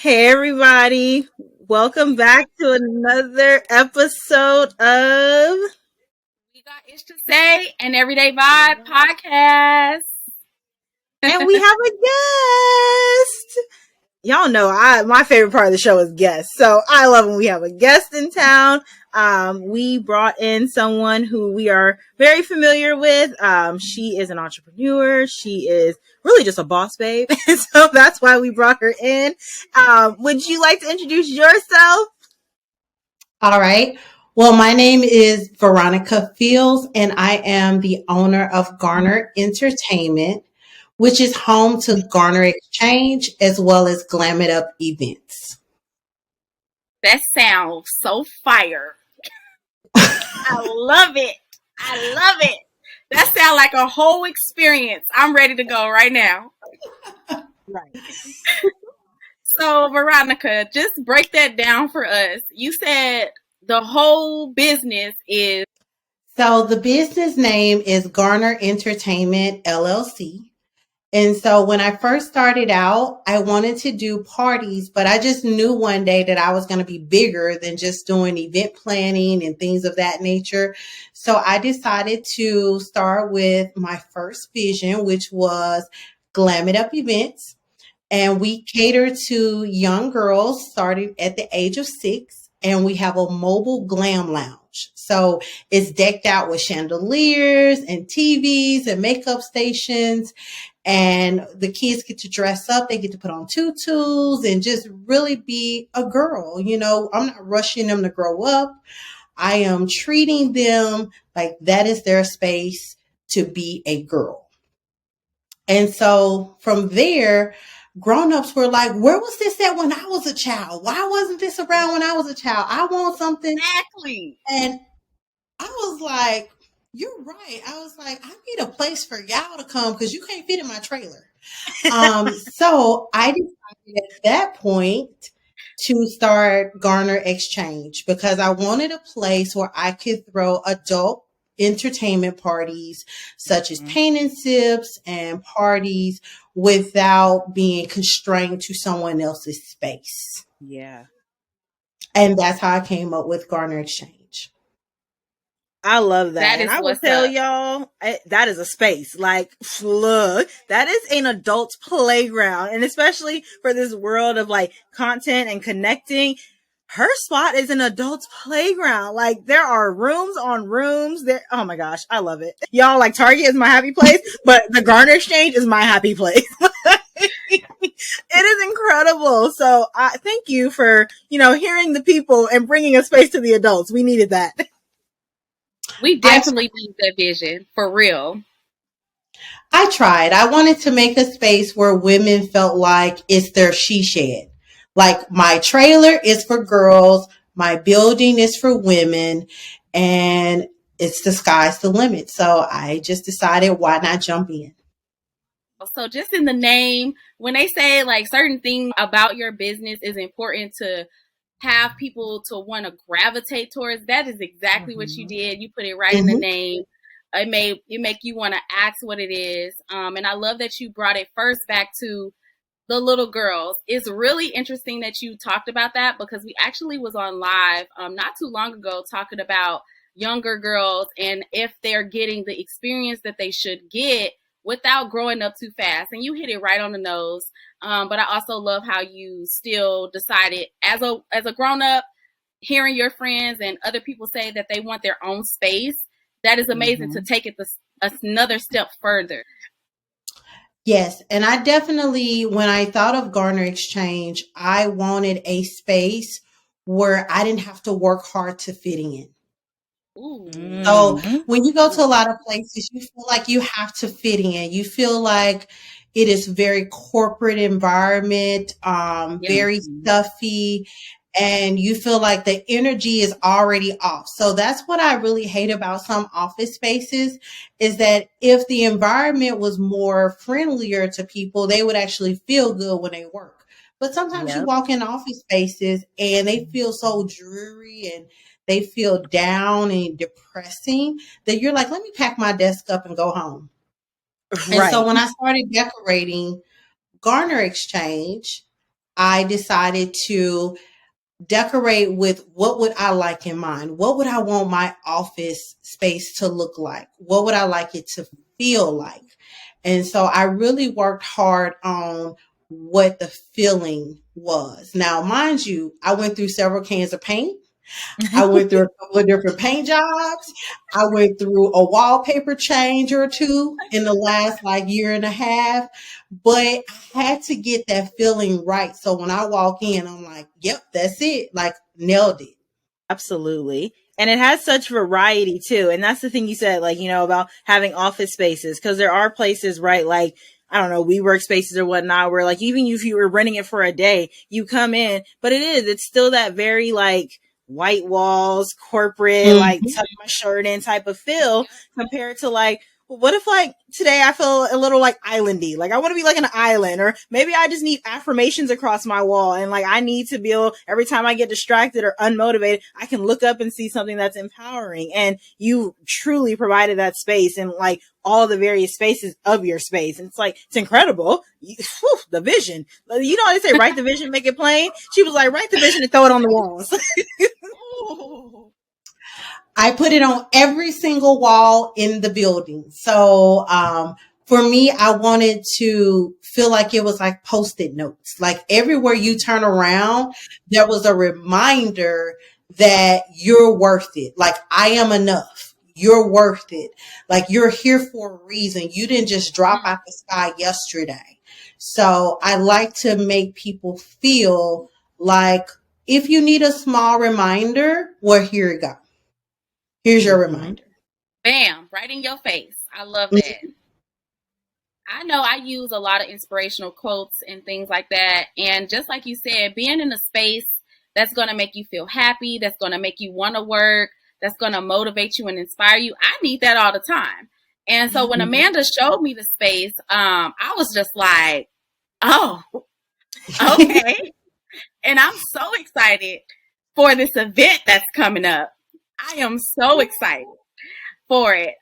Hey, everybody. Welcome back to another episode of. We got ish to say an everyday vibe podcast. And we have a guest. Y'all know my favorite part of the show is guests. So I love when we have a guest in town. We brought in someone who we are very familiar with. She is an entrepreneur. She is really just a boss babe. So that's why we brought her in. Would you like to introduce yourself? All right. Well, my name is Veronica Fields, and I am the owner of Garner Entertainment, which is home to Garner Exchange as well as Glam It Up events. That sounds so fire. I love it. I love it. That sounds like a whole experience. I'm ready to go right now. Right. So, Veronica, just break that down for us. You said the whole business is. So the business name is Garner Entertainment LLC. And so when I first started out, I wanted to do parties, but I just knew one day that I was going to be bigger than just doing event planning and things of that nature. So I decided to start with my first vision, which was Glam It Up events. And we cater to young girls starting at the age of 6. And we have a mobile glam lounge. So it's decked out with chandeliers and TVs and makeup stations. And the kids get to dress up. They get to put on tutus and just really be a girl. You know, I'm not rushing them to grow up. I am treating them like that is their space to be a girl. And so from there, grown-ups were like, where was this at when I was a child? Why wasn't this around when I was a child? I want something. Exactly. And I was like, you're right. I was like, I need a place for y'all to come because you can't fit in my trailer. So I decided at that point to start Garner Exchange because I wanted a place where I could throw adult entertainment parties such as paint and sips and parties without being constrained to someone else's space. Yeah. And that's how I came up with Garner Exchange. I love that. That And is I will what's tell up. y'all, that is a space. Like, look, that is an adult playground. And especially for this world of like content and connecting, her spot is an adult's playground. Like, there are rooms on rooms there. Oh my gosh, I love it. Y'all, like, Target is my happy place, but the Garner Exchange is my happy place. It is incredible. So I thank you for, hearing the people and bringing a space to the adults. We needed that. We definitely need that vision for real. I tried. I wanted to make a space where women felt like it's their she shed. Like my trailer is for girls, my building is for women, and it's the sky's the limit. So I just decided why not jump in. So just in the name, when they say like certain things about your business is important to have people to want to gravitate towards, that is exactly what you did. You put it right in the name. It make you want to ask what it is. And I love that you brought it first back to the little girls. It's really interesting that you talked about that because we actually was on live not too long ago talking about younger girls and if they're getting the experience that they should get without growing up too fast. And you hit it right on the nose. But I also love how you still decided as a grown up, hearing your friends and other people say that they want their own space. That is amazing to take it another step further. Yes. And I definitely, when I thought of Garner Exchange, I wanted a space where I didn't have to work hard to fit in. Ooh. So when you go to a lot of places, you feel like you have to fit in. You feel like it is very corporate environment, very stuffy, and you feel like the energy is already off. So that's what I really hate about some office spaces is that if the environment was more friendlier to people, they would actually feel good when they work. But sometimes you walk in office spaces and they feel so dreary and they feel down and depressing that you're like, let me pack my desk up and go home. Right. And so when I started decorating Garner Exchange, I decided to decorate with what would I like in mind? What would I want my office space to look like? What would I like it to feel like? And so I really worked hard on what the feeling was. Now, mind you, I went through several cans of paint. I went through a couple of different paint jobs. I went through a wallpaper change or two in the last like year and a half, but I had to get that feeling right. So when I walk in, I'm like, yep, that's it. Like nailed it. Absolutely. And it has such variety too. And that's the thing you said, like, about having office spaces. Cause there are places, right? Like, I don't know, WeWork spaces or whatnot, where like, even if you were renting it for a day, you come in, but it's still that very like white walls, corporate, like Mhm. tuck my shirt in type of feel compared to like, well, what if like today I feel a little like islandy? Like I want to be like an island, or maybe I just need affirmations across my wall. And like I need to be able, every time I get distracted or unmotivated, I can look up and see something that's empowering. And you truly provided that space and like all the various spaces of your space. And it's like, it's incredible. The vision. You know how they say, write the vision, make it plain? She was like, write the vision and throw it on the walls. I put it on every single wall in the building. So for me, I wanted to feel like it was like post-it notes. Like everywhere you turn around, there was a reminder that you're worth it. Like I am enough. You're worth it. Like you're here for a reason. You didn't just drop out the sky yesterday. So I like to make people feel like if you need a small reminder, well, here you go. Here's your reminder. Bam, right in your face. I love that. I know I use a lot of inspirational quotes and things like that. And just like you said, being in a space that's going to make you feel happy, that's going to make you want to work, that's going to motivate you and inspire you. I need that all the time. And so when Amanda showed me the space, I was just like, oh, okay. And I'm so excited for this event that's coming up. I am so excited for it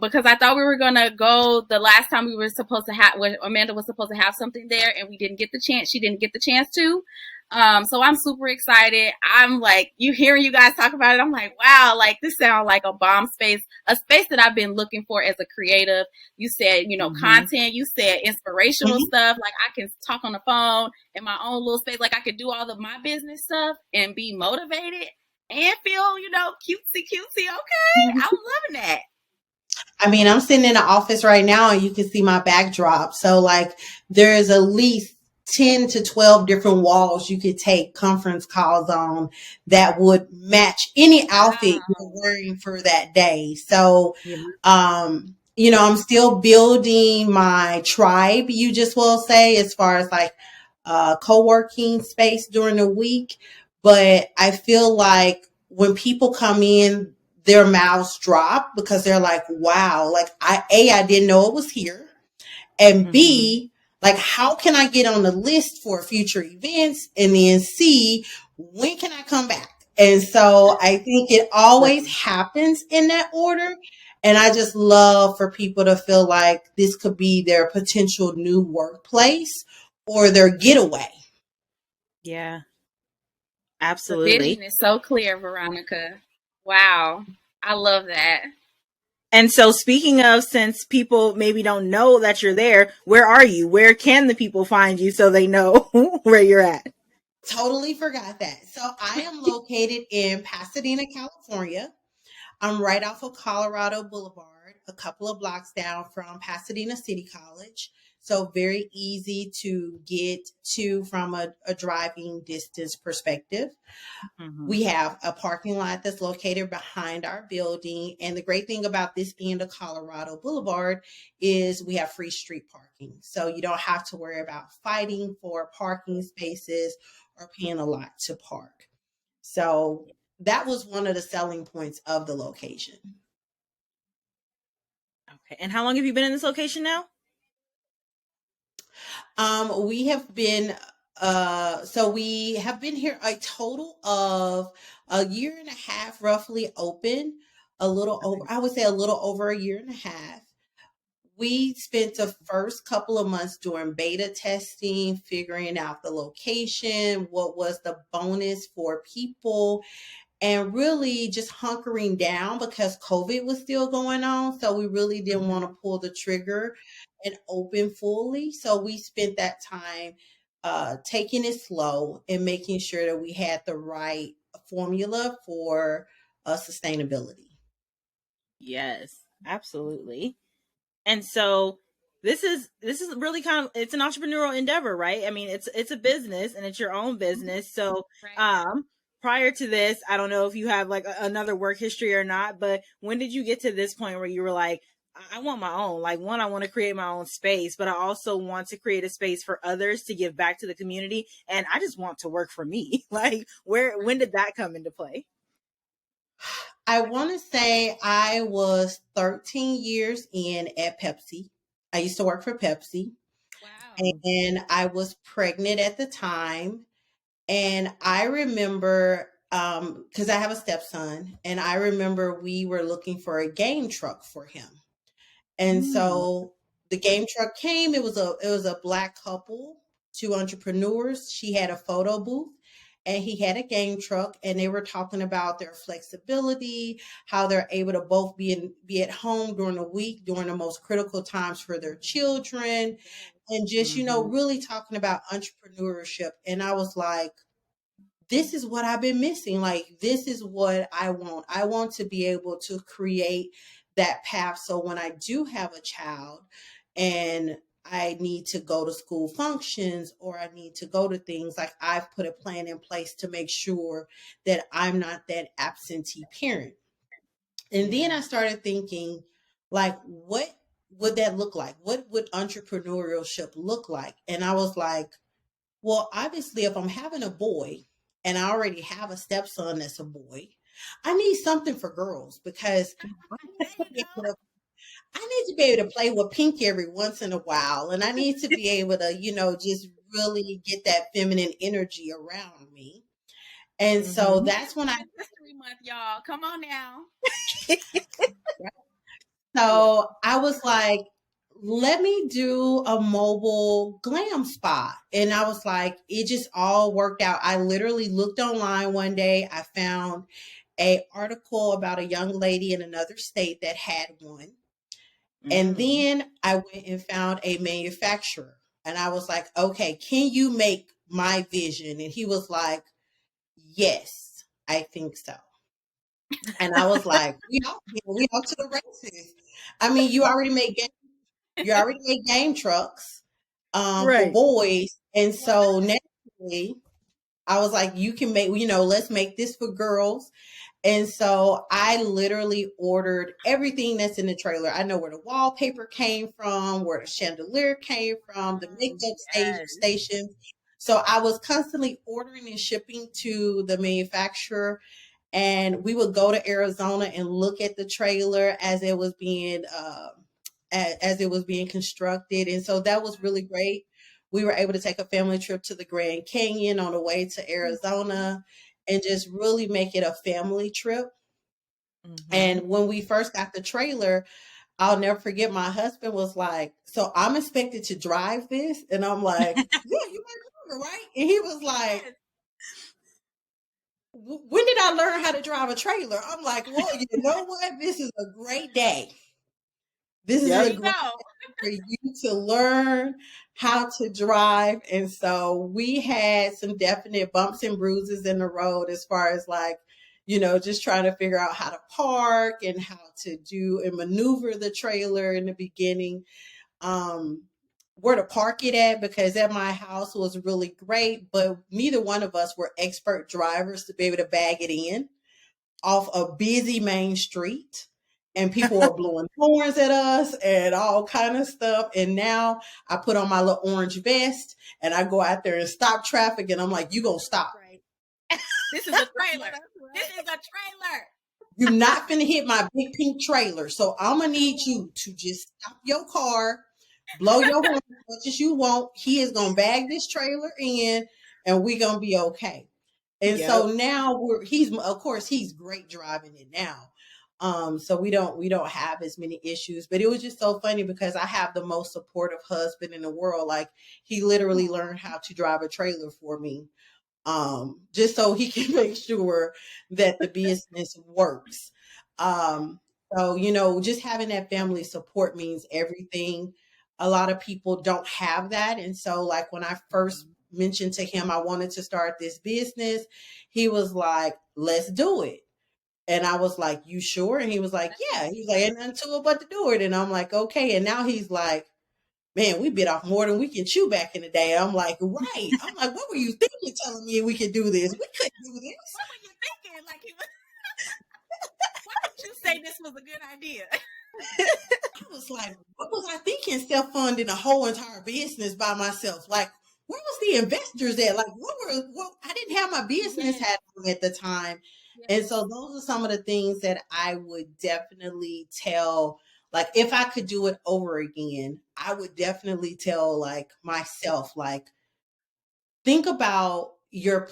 because I thought we were gonna go the last time we were supposed to have when Amanda was supposed to have something there and we didn't get the chance. She didn't get the chance to. So I'm super excited. I'm like, hearing you guys talk about it, I'm like, wow, like this sounds like a bomb space, a space that I've been looking for as a creative. You said, content, you said inspirational stuff. Like I can talk on the phone in my own little space. Like I could do all of my business stuff and be motivated and feel, cutesy. Okay. I'm loving that. I mean, I'm sitting in the office right now and you can see my backdrop. So like there's at least 10 to 12 different walls you could take conference calls on that would match any outfit you're wearing for that day. So, I'm still building my tribe, you just will say, as far as like co-working space during the week. But I feel like when people come in, their mouths drop because they're like, wow, like I didn't know it was here. And B, like, how can I get on the list for future events? And then C, when can I come back? And so I think it always happens in that order. And I just love for people to feel like this could be their potential new workplace or their getaway. Yeah, The absolutely. vision is so clear, Veronica. Wow. I love that. And so speaking of, since people maybe don't know that you're there, where are you? Where can the people find you so they know where you're at? Totally forgot that. So I am located in Pasadena, California. I'm right off of Colorado Boulevard, a couple of blocks down from Pasadena City College. So very easy to get to from a driving distance perspective. We have a parking lot that's located behind our building. And the great thing about this end of Colorado Boulevard is we have free street parking. So you don't have to worry about fighting for parking spaces or paying a lot to park. So that was one of the selling points of the location. Okay. And how long have you been in this location now? We have been we have been here a total of a year and a half, roughly open, a little over, I would say a little over a year and a half. we spent the first couple of months doing beta testing, figuring out the location, what was the bonus for people, and really just hunkering down because COVID was still going on. So we really didn't want to pull the trigger and open fully. So we spent that time taking it slow and making sure that we had the right formula for sustainability. Yes, absolutely. And so this is really kind of, it's an entrepreneurial endeavor, right? I mean, it's a business and it's your own business. So Right. prior to this, I don't know if you have like another work history or not, but when did you get to this point where you were like, I want my own, like, one, I want to create my own space, but I also want to create a space for others to give back to the community, and I just want to work for me. Like, when did that come into play? I want to say I was 13 years in at Pepsi. I used to work for Pepsi, Wow. and I was pregnant at the time. And I remember, because I have a stepson, and I remember we were looking for a game truck for him. And so the game truck came. It was a black couple, two entrepreneurs. She had a photo booth and he had a game truck, and they were talking about their flexibility, how they're able to both be at home during the week, during the most critical times for their children, and just, really talking about entrepreneurship. And I was like, this is what I've been missing. Like, this is what I want. I want to be able to create that path. So when I do have a child and I need to go to school functions or I need to go to things, like, I've put a plan in place to make sure that I'm not that absentee parent. And then I started thinking, like, what would that look like? What would entrepreneurship look like? And I was like, well, obviously, if I'm having a boy and I already have a stepson that's a boy, I need something for girls because I need to be able to play with Pink every once in a while. And I need to be able to, just really get that feminine energy around me. And so that's when Women's History Month, y'all. Come on now. I was like, let me do a mobile glam spot. And I was like, it just all worked out. I literally looked online one day. I found a article about a young lady in another state that had one. And then I went and found a manufacturer. And I was like, okay, can you make my vision? And he was like, yes, I think so. And I was like, we off to the races. I mean, you already make game trucks for boys. And so naturally, I was like, you can make, let's make this for girls. And so I literally ordered everything that's in the trailer. I know where the wallpaper came from, where the chandelier came from, the makeup station. So I was constantly ordering and shipping to the manufacturer. And we would go to Arizona and look at the trailer as it was being constructed. And so that was really great. We were able to take a family trip to the Grand Canyon on the way to Arizona and just really make it a family trip. And when we first got the trailer, I'll never forget, my husband was like, so I'm expected to drive this? And I'm like, yeah, you might drive it, right? And he was like, when did I learn how to drive a trailer? I'm like, well, you know what? This is a great day. This is a great day for you to learn how to drive. And so we had some definite bumps and bruises in the road as far as, like, just trying to figure out how to park and how to do and maneuver the trailer in the beginning. Where to park it at, because at my house was really great, but neither one of us were expert drivers to be able to bag it in off a busy main street. And people were blowing horns at us and all kind of stuff. And now I put on my little orange vest and I go out there and stop traffic. And I'm like, you gonna stop. Right. This is a trailer. This is a trailer. You're not finna hit my big pink trailer. So I'm gonna need you to just stop your car, blow your horn as much as you want. He is gonna bag this trailer in and we're gonna be okay. And so now he's great driving it now. So we don't have as many issues. But it was just so funny because I have the most supportive husband in the world. Like, he literally learned how to drive a trailer for me, just so he can make sure that the business works. Um, so, just having that family support means everything. A lot of people don't have that. And so, like, when I first mentioned to him I wanted to start this business, he was like, let's do it. And I was like, you sure? And he was like, yeah. He's like, ain't nothing to it but to do it. And I'm like, okay. And now he's like, man, we bit off more than we can chew back in the day. I'm like, right. I'm like, what were you thinking telling me we could do this? We couldn't do this. What were you thinking? Like, why did you say this was a good idea? I was like, what was I thinking self-funding a whole entire business by myself? Like, where was the investors at? Like, I didn't have my business hat on at the time. And so those are some of the things that I would definitely tell, like, if I could do it over again, I would definitely tell, like, myself, like, think about your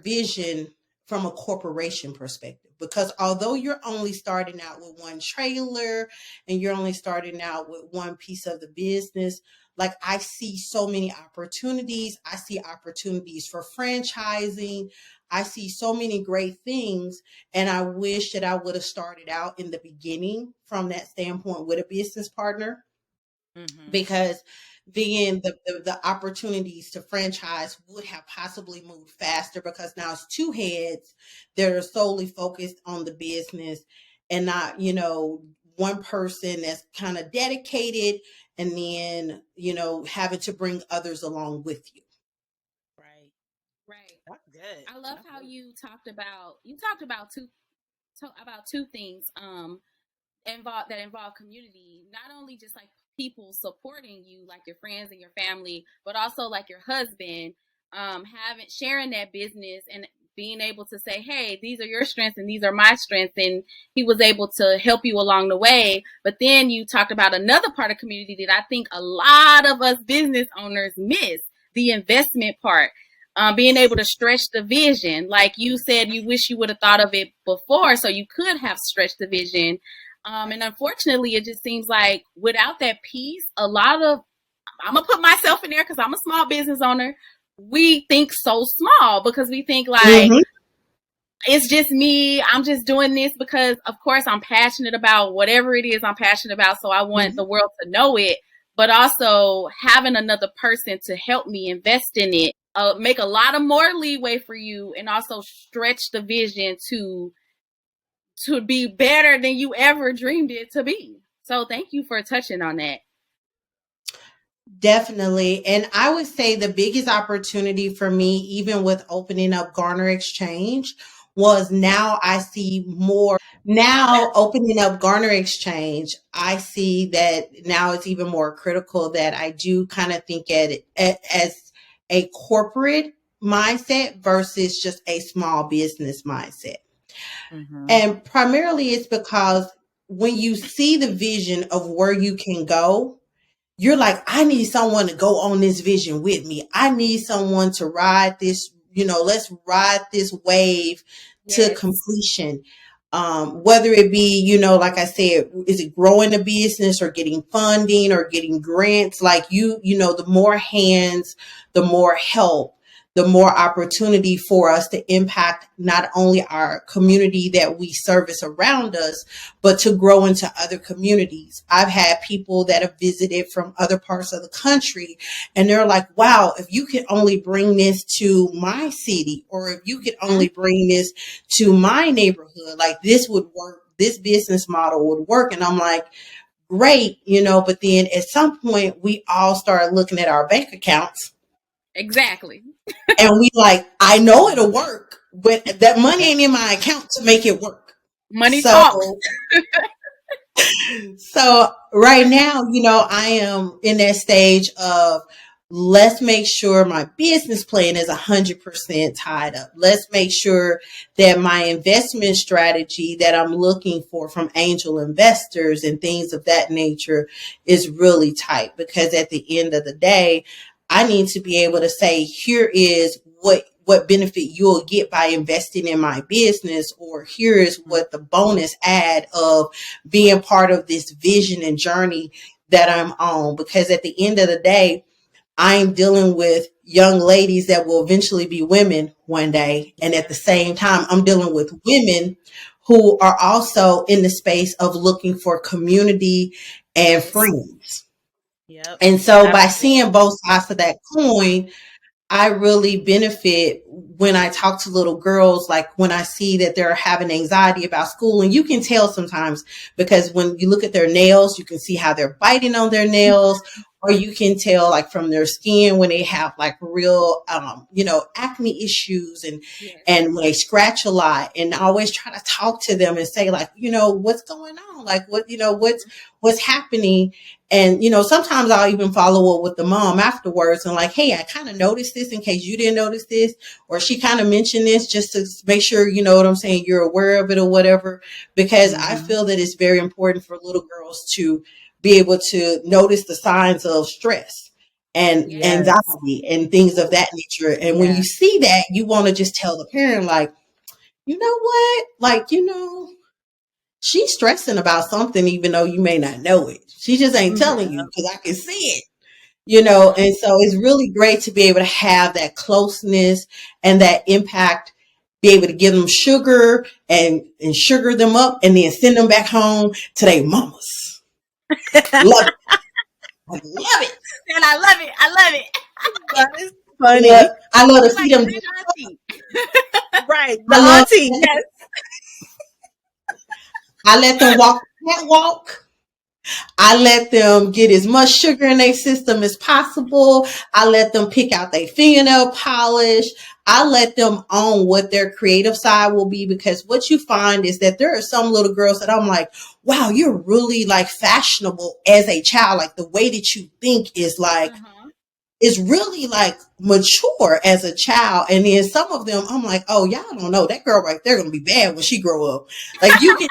vision from a corporation perspective, because although you're only starting out with one trailer and you're only starting out with one piece of the business, like, I see so many opportunities. I see opportunities for franchising. I see so many great things. And I wish that I would have started out in the beginning from that standpoint with a business partner, because then the opportunities to franchise would have possibly moved faster, because now it's two heads that are solely focused on the business and not, one person that's kind of dedicated and then, having to bring others along with you. Right. That's good. I love how you talked about two things that involve community, not only just like people supporting you, like your friends and your family, but also like your husband, sharing that business and being able to say, hey, these are your strengths and these are my strengths, and he was able to help you along the way. But then you talked about another part of community that I think a lot of us business owners miss, the investment part. Being able to stretch the vision. Like you said, you wish you would have thought of it before so you could have stretched the vision. And unfortunately, it just seems like without that piece, I'm going to put myself in there because I'm a small business owner. We think so small because we think like, it's just me. I'm just doing this because, of course, I'm passionate about whatever it is I'm passionate about. So I want the world to know it. But also having another person to help me invest in it, make a lot of more leeway for you, and also stretch the vision to be better than you ever dreamed it to be. So thank you for touching on that. Definitely. And I would say the biggest opportunity for me, even with opening up Garner Exchange, was now I see more. Now opening up Garner Exchange, I see that now it's even more critical that I do kind of think at it as a corporate mindset versus just a small business mindset. And primarily it's because when you see the vision of where you can go, you're like, I need someone to go on this vision with me. I need someone to ride this, let's ride this wave to completion. Whether it be, like I said, is it growing the business or getting funding or getting grants? Like the more hands, the more help, the more opportunity for us to impact not only our community that we service around us, but to grow into other communities. I've had people that have visited from other parts of the country, and they're like, wow, if you could only bring this to my city, or if you could only bring this to my neighborhood, like this would work, this business model would work. And I'm like, great, but then at some point we all start looking at our bank accounts. Exactly. And we like, I know it'll work, but that money ain't in my account to make it work. Money talks. So right now, I am in that stage of, let's make sure my business plan is 100% tied up. Let's make sure that my investment strategy that I'm looking for from angel investors and things of that nature is really tight, because at the end of the day, I need to be able to say, here is what what benefit you'll get by investing in my business, or here is what the bonus add of being part of this vision and journey that I'm on. Because at the end of the day, I'm dealing with young ladies that will eventually be women one day. And at the same time, I'm dealing with women who are also in the space of looking for community and friends. Yep. And so by Absolutely. seeing both sides of that coin, I really benefit when I talk to little girls, like when I see that they're having anxiety about school. And you can tell sometimes, because when you look at their nails, you can see how they're biting on their nails, or you can tell like from their skin when they have like real, acne issues, Yes. and when they scratch a lot. And I always try to talk to them and say like, what's going on? Like what's happening? And, sometimes I'll even follow up with the mom afterwards and like, hey, I kind of noticed this in case you didn't notice this, or she kind of mentioned this just to make sure, you know what I'm saying, you're aware of it or whatever, because I feel that it's very important for little girls to be able to notice the signs of stress and Yes. anxiety and things of that nature. And when you see that, you want to just tell the parent, like, you know what? Like, she's stressing about something, even though you may not know it. She just ain't telling you because I can see it, And so it's really great to be able to have that closeness and that impact, be able to give them sugar and sugar them up and then send them back home to their mamas. Love it. I love it. And I love it. I love it. That is funny. I love to You're see like a them. big auntie. Right. The I love. auntie. Yes. I let them walk the catwalk. I let them get as much sugar in their system as possible. I let them pick out their fingernail polish. I let them own what their creative side will be, because what you find is that there are some little girls that I'm like, wow, you're really like fashionable as a child. Like the way that you think is like, is really like mature as a child. And then some of them, I'm like, oh, y'all don't know, that girl right there gonna be bad when she grow up. Like you can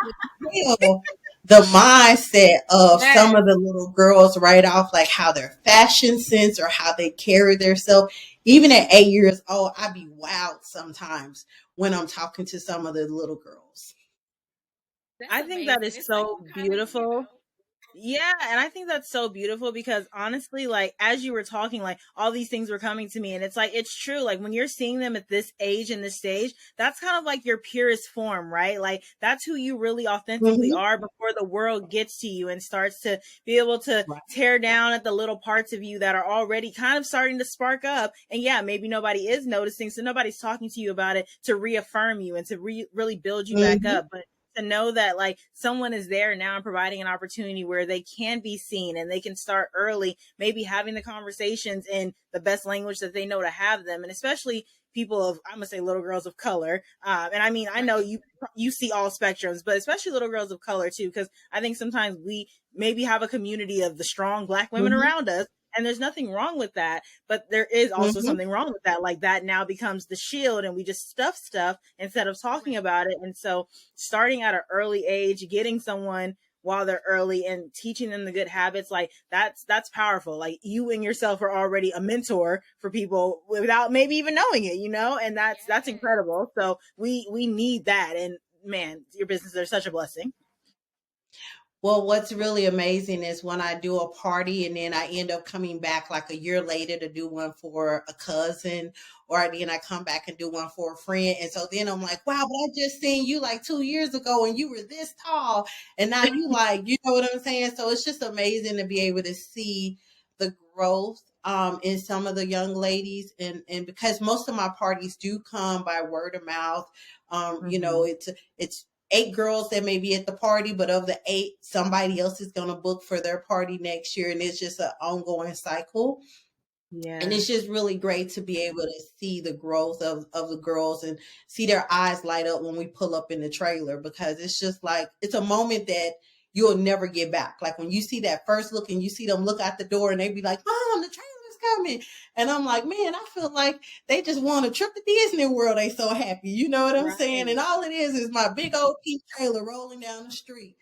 tell the mindset of some of the little girls right off, like how their fashion sense or how they carry themselves. Even at 8 years old, I be wild sometimes when I'm talking to some of the little girls. I think that is so beautiful. Yeah, and I think that's so beautiful because honestly, like as you were talking, like all these things were coming to me, and it's like it's true. Like when you're seeing them at this age and this stage, that's kind of like your purest form, right? Like that's who you really authentically are before the world gets to you and starts to be able to tear down at the little parts of you that are already kind of starting to spark up. And yeah, maybe nobody is noticing, so nobody's talking to you about it to reaffirm you and to really build you back up. But to know that like someone is there now and providing an opportunity where they can be seen and they can start early, maybe having the conversations in the best language that they know to have them. And especially people of, I'm gonna say little girls of color. And I mean, I know you see all spectrums, but especially little girls of color too, because I think sometimes we maybe have a community of the strong Black women around us. And there's nothing wrong with that, but there is also something wrong with that. Like that now becomes the shield and we just stuff instead of talking about it. And so starting at an early age, getting someone while they're early and teaching them the good habits, like that's powerful. Like you and yourself are already a mentor for people without maybe even knowing it, and that's incredible. So we need that. And man, your businesses are such a blessing. Well, what's really amazing is when I do a party and then I end up coming back like a year later to do one for a cousin, or then I come back and do one for a friend. And so then I'm like, wow, but I just seen you like 2 years ago and you were this tall. And now you like, you know what I'm saying? So it's just amazing to be able to see the growth in some of the young ladies. And because most of my parties do come by word of mouth, it's 8 girls that may be at the party, but of the 8, somebody else is going to book for their party next year. And it's just an ongoing cycle. Yeah. And it's just really great to be able to see the growth of the girls and see their eyes light up when we pull up in the trailer, because it's just like, it's a moment that you'll never get back. Like when you see that first look and you see them look out the door and they be like, Mom, the trailer's coming. And I'm like, man, I feel like they just want a trip to Disney World. They so happy. You know what I'm saying? And all it is my big old pink trailer rolling down the street.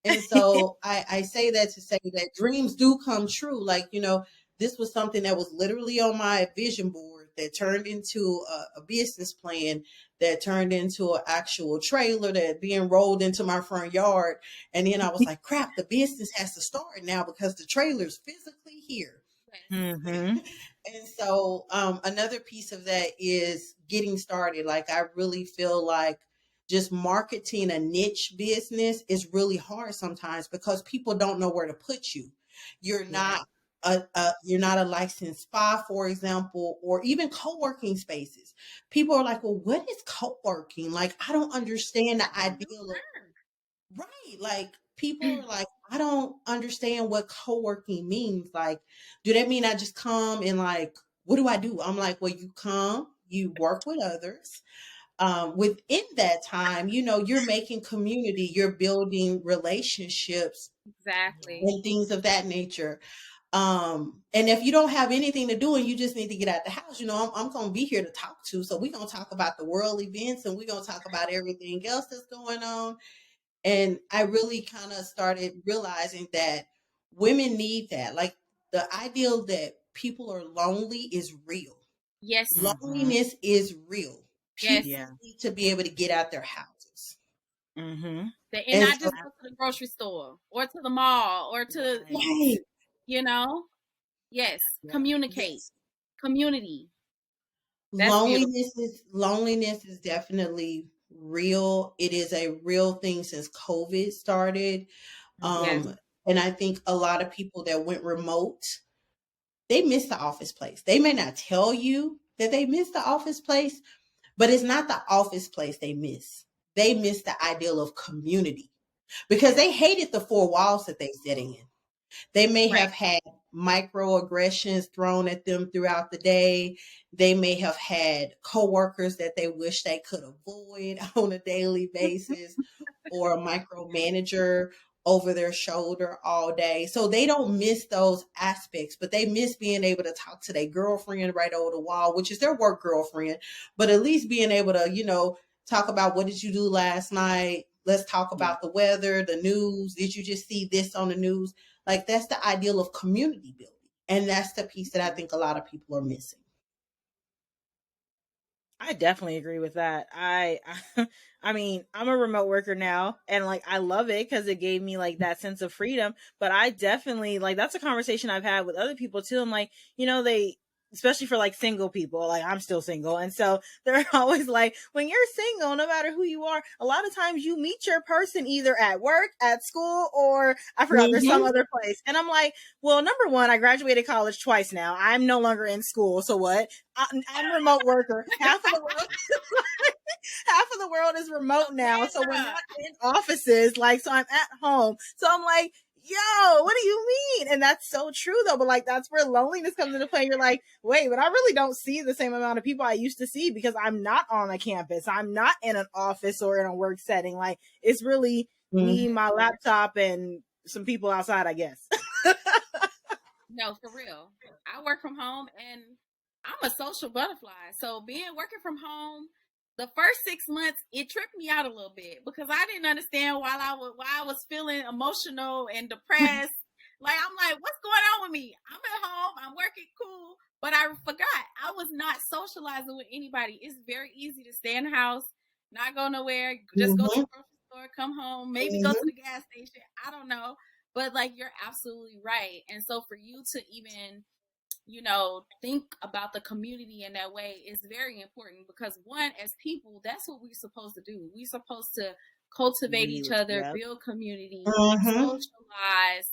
And so I say that to say that dreams do come true. Like, this was something that was literally on my vision board that turned into a business plan, that turned into an actual trailer that being rolled into my front yard. And then I was like, crap, the business has to start now because the trailer's physically here. Mm-hmm. And so another piece of that is getting started. Like, I really feel like just marketing a niche business is really hard sometimes because people don't know where to put you. You're not you're not a licensed spa, for example, or even co-working spaces. People are like, well, what is co-working? Like, I don't understand the ideal of right. Like, people are like, I don't understand what co-working means. Like, do that mean I just come and like, what do I do? I'm like, well, you come, you work with others. Within that time, you're making community, you're building relationships Exactly. and things of that nature. And if you don't have anything to do and you just need to get out the house, I'm going to be here to talk to. So we're going to talk about the world events and we're going to talk about everything else that's going on. And I really kind of started realizing that women need that. Like, the ideal that people are lonely is real. Yes. Mm-hmm. Loneliness is real. Yes. People Yeah. need to be able to get out their houses. Mm-hmm. And And not so, just go to the grocery store or to the mall or to, right. yes, Yeah. communicate, Yes. community. That's beautiful. Loneliness is definitely real. It is a real thing since COVID started. Yes. And I think a lot of people that went remote, they miss the office place. They may not tell you that they miss the office place, but it's not the office place they miss. They miss the ideal of community because they hated the four walls that they sat in. They may Right. have had microaggressions thrown at them throughout the day. They may have had coworkers that they wish they could avoid on a daily basis, or a micromanager over their shoulder all day. So they don't miss those aspects, but they miss being able to talk to their girlfriend right over the wall, which is their work girlfriend, but at least being able to, talk about what did you do last night? Let's talk about the weather, the news. Did you just see this on the news? Like, that's the ideal of community building. And that's the piece that I think a lot of people are missing. I definitely agree with that. I mean, I'm a remote worker now and like I love it because it gave me like that sense of freedom. But I definitely like that's a conversation I've had with other people too. I'm like, they especially for like single people, like I'm still single. And so they're always like, when you're single, no matter who you are, a lot of times you meet your person either at work, at school, or I forgot there's some other place. And I'm like, well, number one, I graduated college twice now. I'm no longer in school. So what? I'm a remote worker. Half of the world is remote now. So we're not in offices. Like, so I'm at home. So I'm like, yo, what do you mean? And that's so true though. But like, that's where loneliness comes into play. You're like, wait, but I really don't see the same amount of people I used to see because I'm not on a campus. I'm not in an office or in a work setting. Like, it's really me, my laptop, and some people outside, I guess. No, for real. I work from home and I'm a social butterfly. So working from home, the first 6 months, it tripped me out a little bit because I didn't understand why I was feeling emotional and depressed. Like, I'm like, what's going on with me? I'm at home, I'm working cool, but I forgot I was not socializing with anybody. It's very easy to stay in the house, not go nowhere, just go to the grocery store, come home, maybe go to the gas station. I don't know. But like, you're absolutely right. And so for you to even think about the community in that way is very important because one, as people, that's what we're supposed to do. We're supposed to cultivate each other, build community, socialize,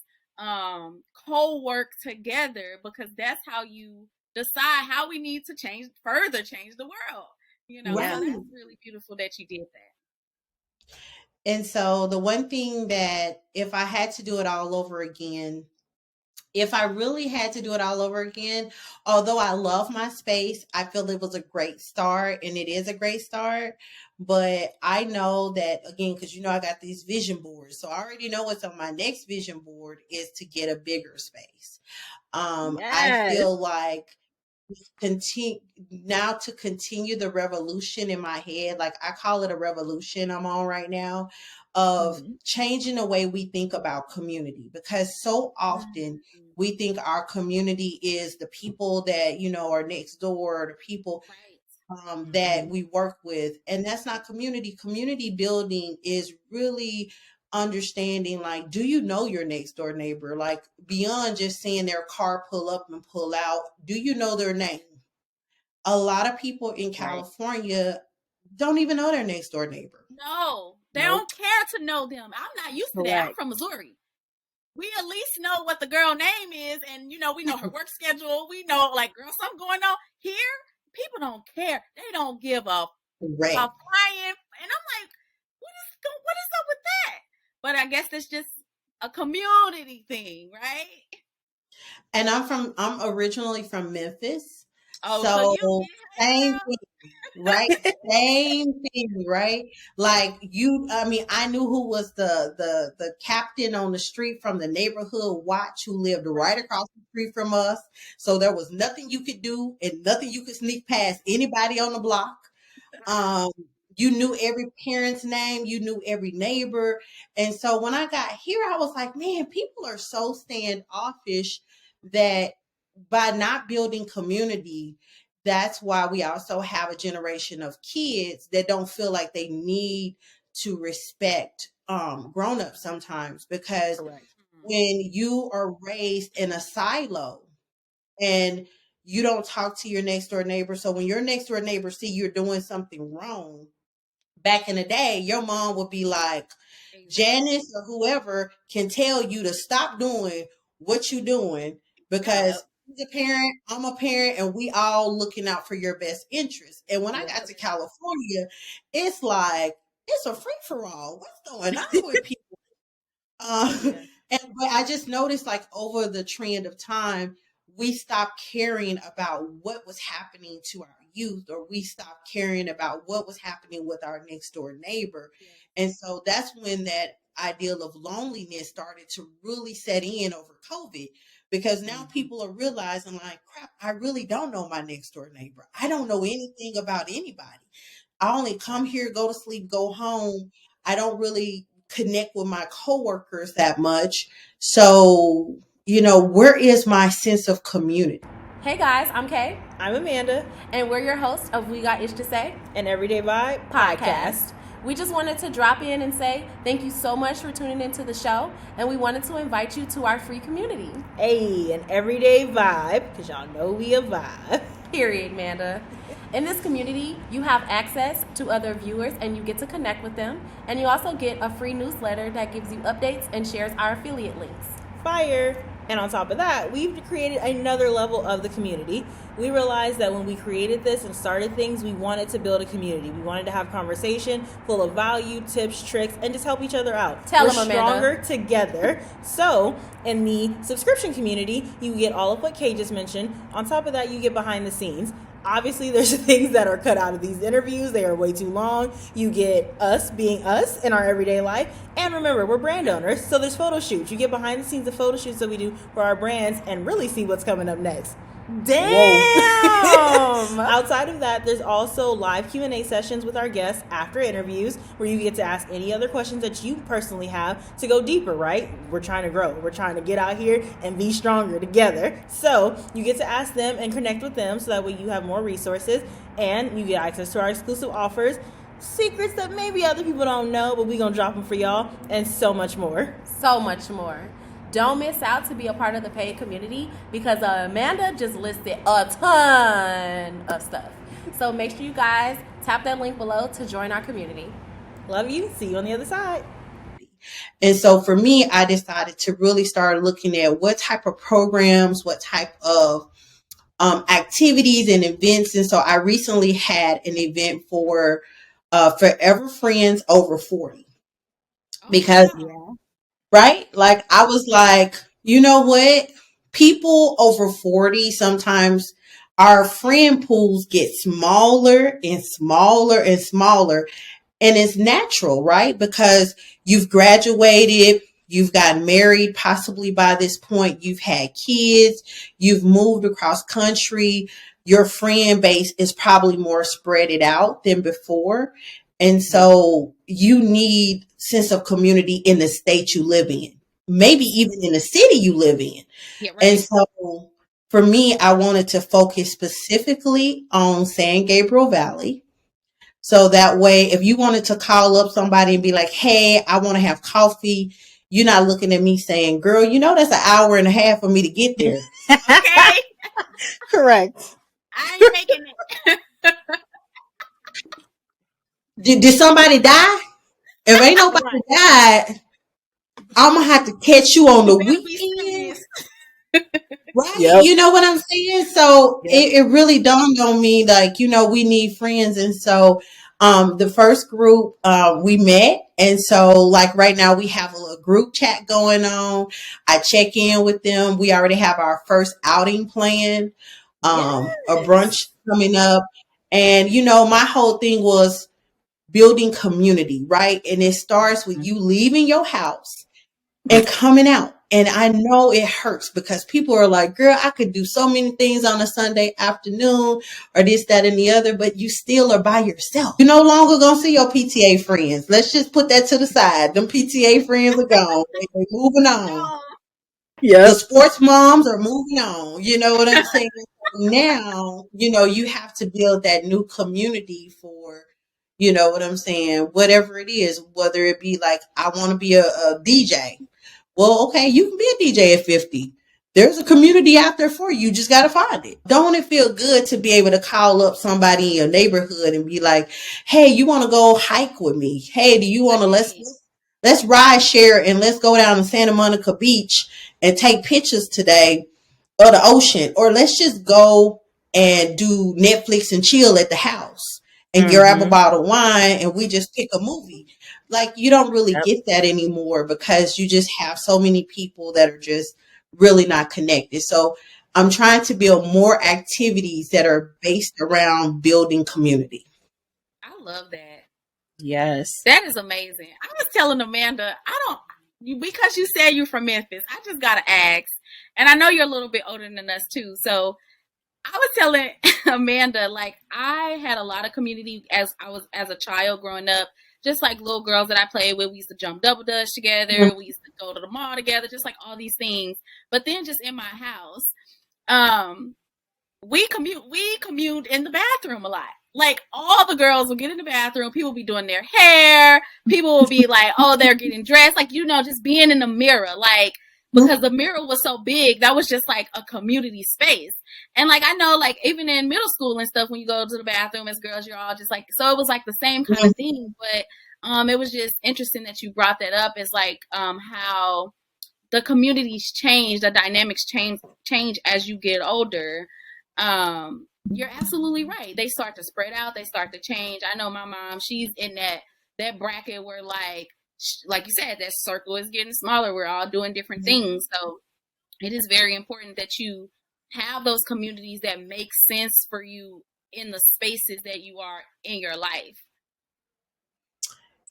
co-work together, because that's how you decide how we need to further change the world. So that's really beautiful that you did that. And so the one thing that if I had to do it all over again, if I really had to do it all over again, although I love my space, I feel it was a great start and it is a great start. But I know that, again, because I got these vision boards. So I already know what's on my next vision board is to get a bigger space. I feel like continue the revolution in my head, like I call it a revolution I'm on right now, of changing the way we think about community, because so often we think our community is the people that, are next door, the people that we work with. And that's not community. Community building is really understanding, like, do you know your next door neighbor? Like, beyond just seeing their car pull up and pull out, do you know their name? A lot of people in California don't even know their next door neighbor. No, they don't care to know them. I'm not used to that. I'm from Missouri. We at least know what the girl name is, and we know her work schedule. We know, like, girl, something going on here. People don't care. They don't give a flying. And I'm like, what is up with that? But I guess it's just a community thing, right? And I'm originally from Memphis. Oh, so same thing, right? Same thing, right? Like I knew who was the captain on the street from the neighborhood watch, who lived right across the street from us. So there was nothing you could do and nothing you could sneak past anybody on the block. You knew every parent's name, you knew every neighbor. And so when I got here, I was like, man, people are so standoffish that by not building community, that's why we also have a generation of kids that don't feel like they need to respect grown-ups sometimes, because when you are raised in a silo and you don't talk to your next door neighbor, so when your next door neighbor see you're doing something wrong, back in the day, your mom would be like, Janice or whoever can tell you to stop doing what you're doing, because he's a parent, I'm a parent, and we all looking out for your best interest. And when I got to California, it's like, it's a free for all. What's going on with people? But I just noticed, like, over the trend of time, we stopped caring about what was happening to our youth, or we stopped caring about what was happening with our next door neighbor. And so that's when that ideal of loneliness started to really set in over COVID, because now people are realizing, like, crap, I really don't know my next door neighbor. I don't know anything about anybody. I only come here, go to sleep, go home. I don't really connect with my coworkers that much. So, where is my sense of community? Hey guys, I'm Kay. I'm Amanda. And we're your hosts of We Got Ish to Say, an Everyday Vibe podcast. We just wanted to drop in and say thank you so much for tuning into the show, and we wanted to invite you to our free community. Hey, an Everyday Vibe, because y'all know we a vibe. Period, Amanda. In this community, you have access to other viewers and you get to connect with them. And you also get a free newsletter that gives you updates and shares our affiliate links. Fire! And on top of that, we've created another level of the community. We realized that when we created this and started things, we wanted to build a community. We wanted to have conversation full of value, tips, tricks, and just help each other out. Tell them, Amanda. We're stronger together. So in the subscription community, you get all of what Kay just mentioned. On top of that, you get behind the scenes. Obviously, there's things that are cut out of these interviews. They are way too long. You get us being us in our everyday life. And remember, we're brand owners, so there's photo shoots. You get behind the scenes of photo shoots that we do for our brands and really see what's coming up next. Damn! Outside of that, there's also live Q&A sessions with our guests after interviews, where you get to ask any other questions that you personally have to go deeper, right? We're trying to grow. We're trying to get out here and be stronger together. So you get to ask them and connect with them, so that way you have more resources and you get access to our exclusive offers, secrets that maybe other people don't know, but we're going to drop them for y'all, and so much more. So much more. Don't miss out to be a part of the paid community, because Amanda just listed a ton of stuff. So make sure you guys tap that link below to join our community. Love you. See you on the other side. And so for me, I decided to really start looking at what type of programs, what type of activities and events. And so I recently had an event for Forever Friends Over 40. Because right? Like, I was like, you know what? People over 40, sometimes our friend pools get smaller and smaller and smaller. And it's natural, right? Because you've graduated, you've gotten married, possibly by this point, you've had kids, you've moved across country. your friend base is probably more spread it out than before. And so you need sense of community in the state you live in, maybe even in the city you live in. Yeah, And right. so for me, I wanted to focus specifically on San Gabriel Valley. So that way, if you wanted to call up somebody and be like, hey, I want to have coffee, you're not looking at me saying, girl, that's an hour and a half for me to get there. Okay. Correct. I ain't making it. Did somebody die? If ain't nobody Right. died, I'm going to have to catch you on the You better be weekend. serious. Right. Yep. You know what I'm saying? So Yep. it really dawned on me, like, we need friends. And so the first group we met. And so like right now we have a little group chat going on. I check in with them. We already have our first outing plan, a brunch Yes. coming up. And, my whole thing was building community, right? And it starts with you leaving your house and coming out. And I know it hurts because people are like, girl, I could do so many things on a Sunday afternoon or this, that, and the other, but you still are by yourself. You're no longer going to see your PTA friends. Let's just put that to the side. Them PTA friends are gone. They're moving on. No. The Yep. sports moms are moving on. You know what I'm saying? Now, you have to build that new community for, what I'm saying, whatever it is, whether it be like, I want to be a DJ. Well, okay, you can be a DJ at 50. There's a community out there for you. You just got to find it. Don't it feel good to be able to call up somebody in your neighborhood and be like, hey, you want to go hike with me? Hey, do you want to, let's ride share and let's go down to Santa Monica Beach and take pictures today of the ocean, or let's just go and do Netflix and chill at the house and grab a bottle of wine and we just pick a movie. Like, you don't really Yep. get that anymore because you just have so many people that are just really not connected. So I'm trying to build more activities that are based around building community. I love that. Yes. That is amazing. I was telling Amanda, because you said you're from Memphis, I just got to ask, and I know you're a little bit older than us too. So I was telling Amanda, like, I had a lot of community as a child growing up, just like little girls that I played with. We used to jump double dutch together. We used to go to the mall together, just like all these things. But then just in my house, we communed in the bathroom a lot. Like, all the girls will get in the bathroom. People will be doing their hair. People will be like, oh, they're getting dressed. Like, just being in the mirror. Like, because the mirror was so big, that was just like a community space. And like, I know, like, even in middle school and stuff, when you go to the bathroom as girls, you're all just like, so it was like the same kind of thing. But it was just interesting that you brought that up. It's like how the communities change, the dynamics change as you get older. You're absolutely right. They start to spread out. They start to change. I know my mom, she's in that bracket where, like you said, that circle is getting smaller. We're all doing different things. So it is very important that you have those communities that make sense for you in the spaces that you are in your life.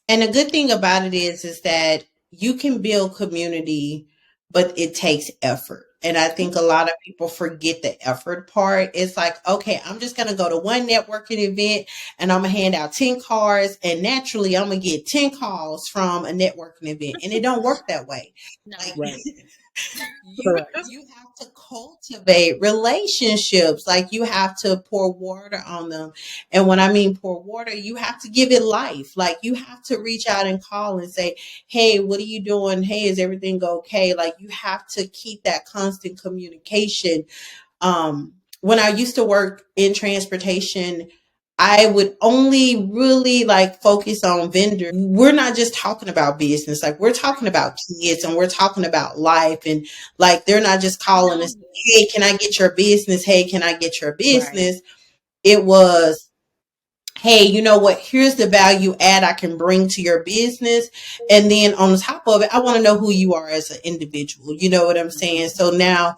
And the good thing about it is that you can build community, but it takes effort. And I think a lot of people forget the effort part. It's like, okay, I'm just going to go to one networking event and I'm going to hand out 10 cards. And naturally, I'm going to get 10 calls from a networking event. And it don't work that way. No. Like, Right. you have to cultivate relationships. Like, you have to pour water on them. And when I mean pour water, you have to give it life. Like, you have to reach out and call and say, hey, what are you doing? Hey, is everything okay? Like, you have to keep that constant communication. When I used to work in transportation, I would only really like focus on vendors. We're not just talking about business, like we're talking about kids and we're talking about life. And like, they're not just calling us, hey, can I get your business? Hey, can I get your business? Right. It was, hey, you know what? Here's the value add I can bring to your business. And then on the top of it, I want to know who you are as an individual. You know what I'm saying? So now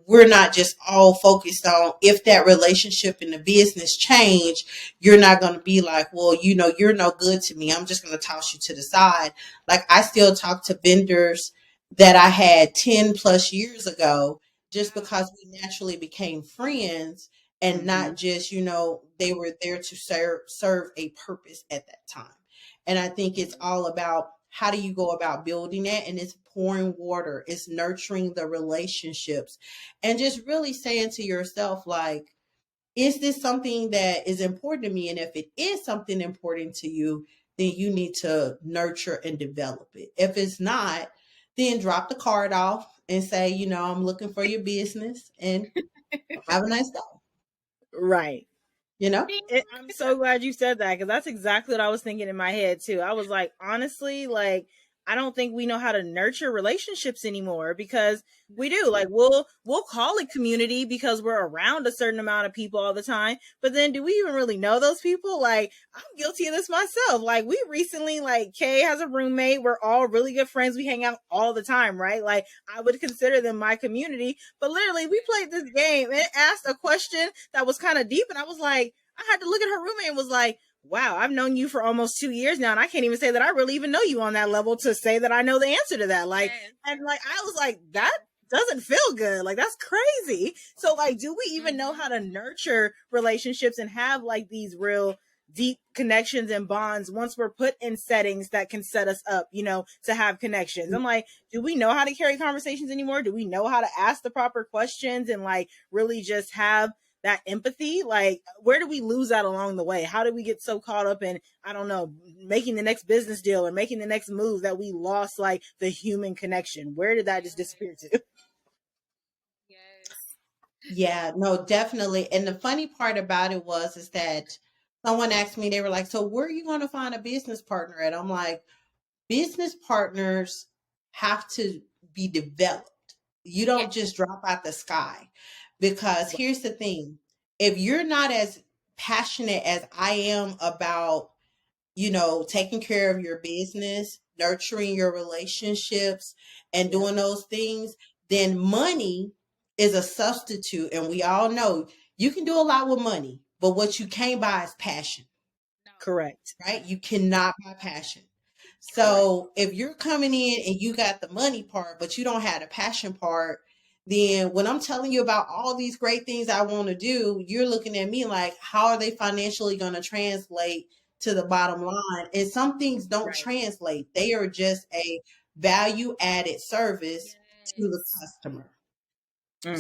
we're not just all focused on if that relationship in the business change, you're not going to be like, well, you're no good to me. I'm just going to toss you to the side. Like, I still talk to vendors that I had 10 plus years ago just because we naturally became friends. and not just, they were there to serve a purpose at that time. And I think it's all about how do you go about building that? And it's pouring water, it's nurturing the relationships, and just really saying to yourself, like, is this something that is important to me? And if it is something important to you, then you need to nurture and develop it. If it's not, then drop the card off and say, I'm looking for your business, and have a nice day. Right. Ding. I'm so glad you said that, because that's exactly what I was thinking in my head too. I was like, honestly, like, I don't think we know how to nurture relationships anymore, because we do. Like, we'll call it community because we're around a certain amount of people all the time. But then do we even really know those people? Like, I'm guilty of this myself. Like, we recently, like, Kay has a roommate. We're all really good friends. We hang out all the time, right? Like, I would consider them my community. But literally, we played this game and it asked a question that was kind of deep. And I was like, I had to look at her roommate and was like, wow, I've known you for almost 2 years now, and I can't even say that I really even know you on that level to say that I know the answer to that. Like, yes. And like, I was like, that doesn't feel good. Like, that's crazy. So like, do we even know how to nurture relationships and have like these real deep connections and bonds once we're put in settings that can set us up, to have connections? I'm like, do we know how to carry conversations anymore? Do we know how to ask the proper questions and like really just have that empathy? Like, where do we lose that along the way? How did we get so caught up in, I don't know, making the next business deal or making the next move that we lost like the human connection? Where did that just disappear to? Yes. Yeah, no, definitely. And the funny part about it is that someone asked me, they were like, so where are you going to find a business partner at? I'm like, business partners have to be developed. You don't just drop out the sky, because here's the thing. If you're not as passionate as I am about, taking care of your business, nurturing your relationships, and doing those things, then money is a substitute. And we all know you can do a lot with money, but what you can't buy is passion. Correct. Right? You cannot buy passion. So if you're coming in and you got the money part, but you don't have the passion part, then when I'm telling you about all these great things I want to do, you're looking at me like, how are they financially going to translate to the bottom line? And some things don't translate. They are just a value added service to the customer.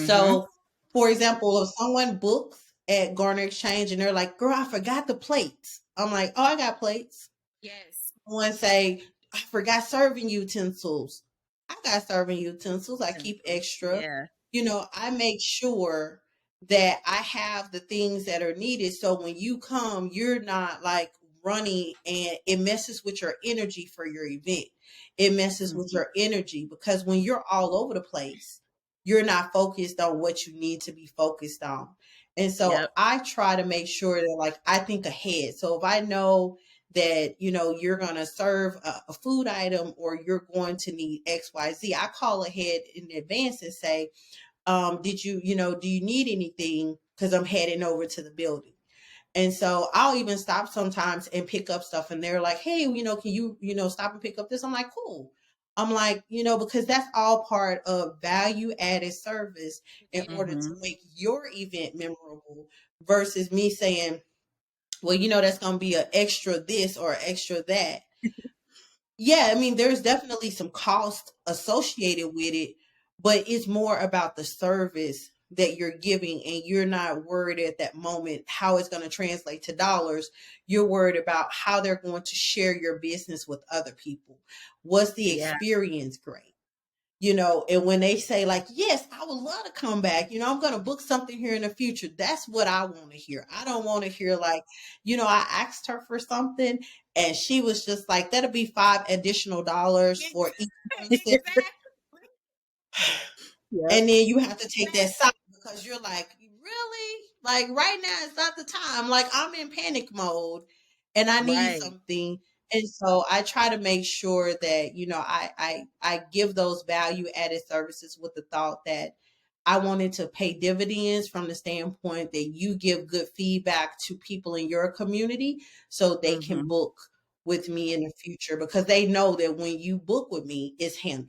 So, for example, if someone books at Garner Exchange and they're like, girl, I forgot the plates. I'm like, oh, I got plates. Yes. Someone say, I forgot serving utensils. I got serving utensils. I keep extra. Yeah. I make sure that I have the things that are needed. So when you come, you're not like running, and it messes with your energy for your event. It messes with your energy, because when you're all over the place, you're not focused on what you need to be focused on. And so I try to make sure that, like, I think ahead. So if I know that, you're going to serve a food item, or you're going to need XYZ, I call ahead in advance and say, do you need anything? Because I'm heading over to the building. And so I'll even stop sometimes and pick up stuff. And they're like, hey, can you, stop and pick up this? I'm like, cool. I'm like, because that's all part of value added service in order to make your event memorable, versus me saying, well, that's going to be an extra this or extra that. Yeah, I mean, there's definitely some cost associated with it, but it's more about the service that you're giving, and you're not worried at that moment how it's going to translate to dollars. You're worried about how they're going to share your business with other people. Was the experience great? And when they say like, yes, I would love to come back, I'm going to book something here in the future. That's what I want to hear. I don't want to hear like, I asked her for something and she was just like, that'll be $5 additional for each person. And then you have to take that side, because you're like, really? Like right now is not the time. Like I'm in panic mode and I need something. And so I try to make sure that, I give those value added services with the thought that I wanted to pay dividends from the standpoint that you give good feedback to people in your community so they can book with me in the future, because they know that when you book with me, it's handled.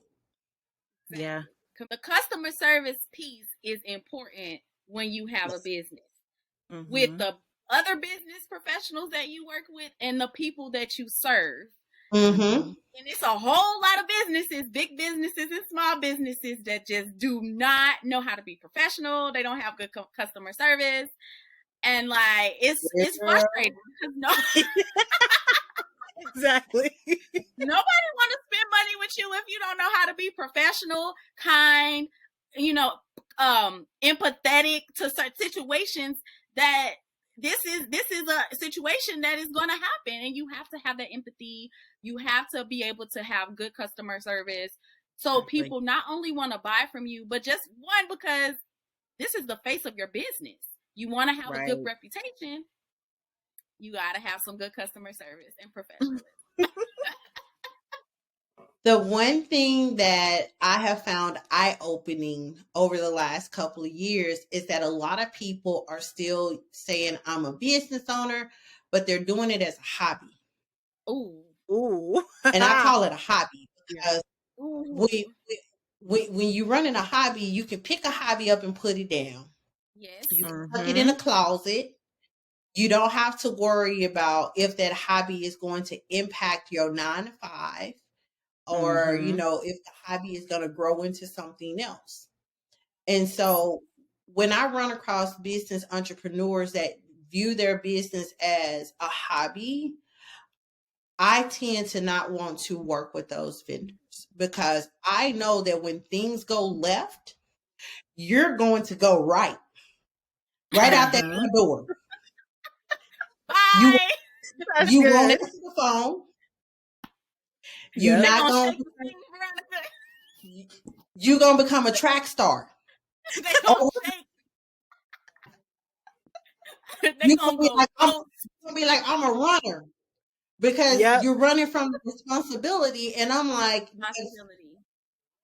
Yeah. The customer service piece is important when you have a business. with the other business professionals that you work with and the people that you serve. Mm-hmm. And it's a whole lot of businesses, big businesses and small businesses, that just do not know how to be professional. They don't have good customer service. And like, it's frustrating because Exactly. nobody want to spend money with you if you don't know how to be professional, kind, empathetic to certain situations. That this is a situation that is going to happen, and you have to have that empathy. You have to be able to have good customer service, so people not only want to buy from you, but just one, because this is the face of your business. You want to have a good reputation. You got to have some good customer service and professionalism. The one thing that I have found eye-opening over the last couple of years is that a lot of people are still saying, I'm a business owner, but they're doing it as a hobby. Ooh. And I call it a hobby because when you're running a hobby, you can pick a hobby up and put it down. Yes. You can tuck it in a closet. You don't have to worry about if that hobby is going to impact your 9 to 5. Or, if the hobby is going to grow into something else. And so when I run across business entrepreneurs that view their business as a hobby, I tend to not want to work with those vendors, because I know that when things go left, you're going to go right out that door. Bye. You won't answer the phone. You're not going to. You're going to become a track star. They gonna shake. You're going to be like, I'm a runner, because you're running from the responsibility. And I'm like,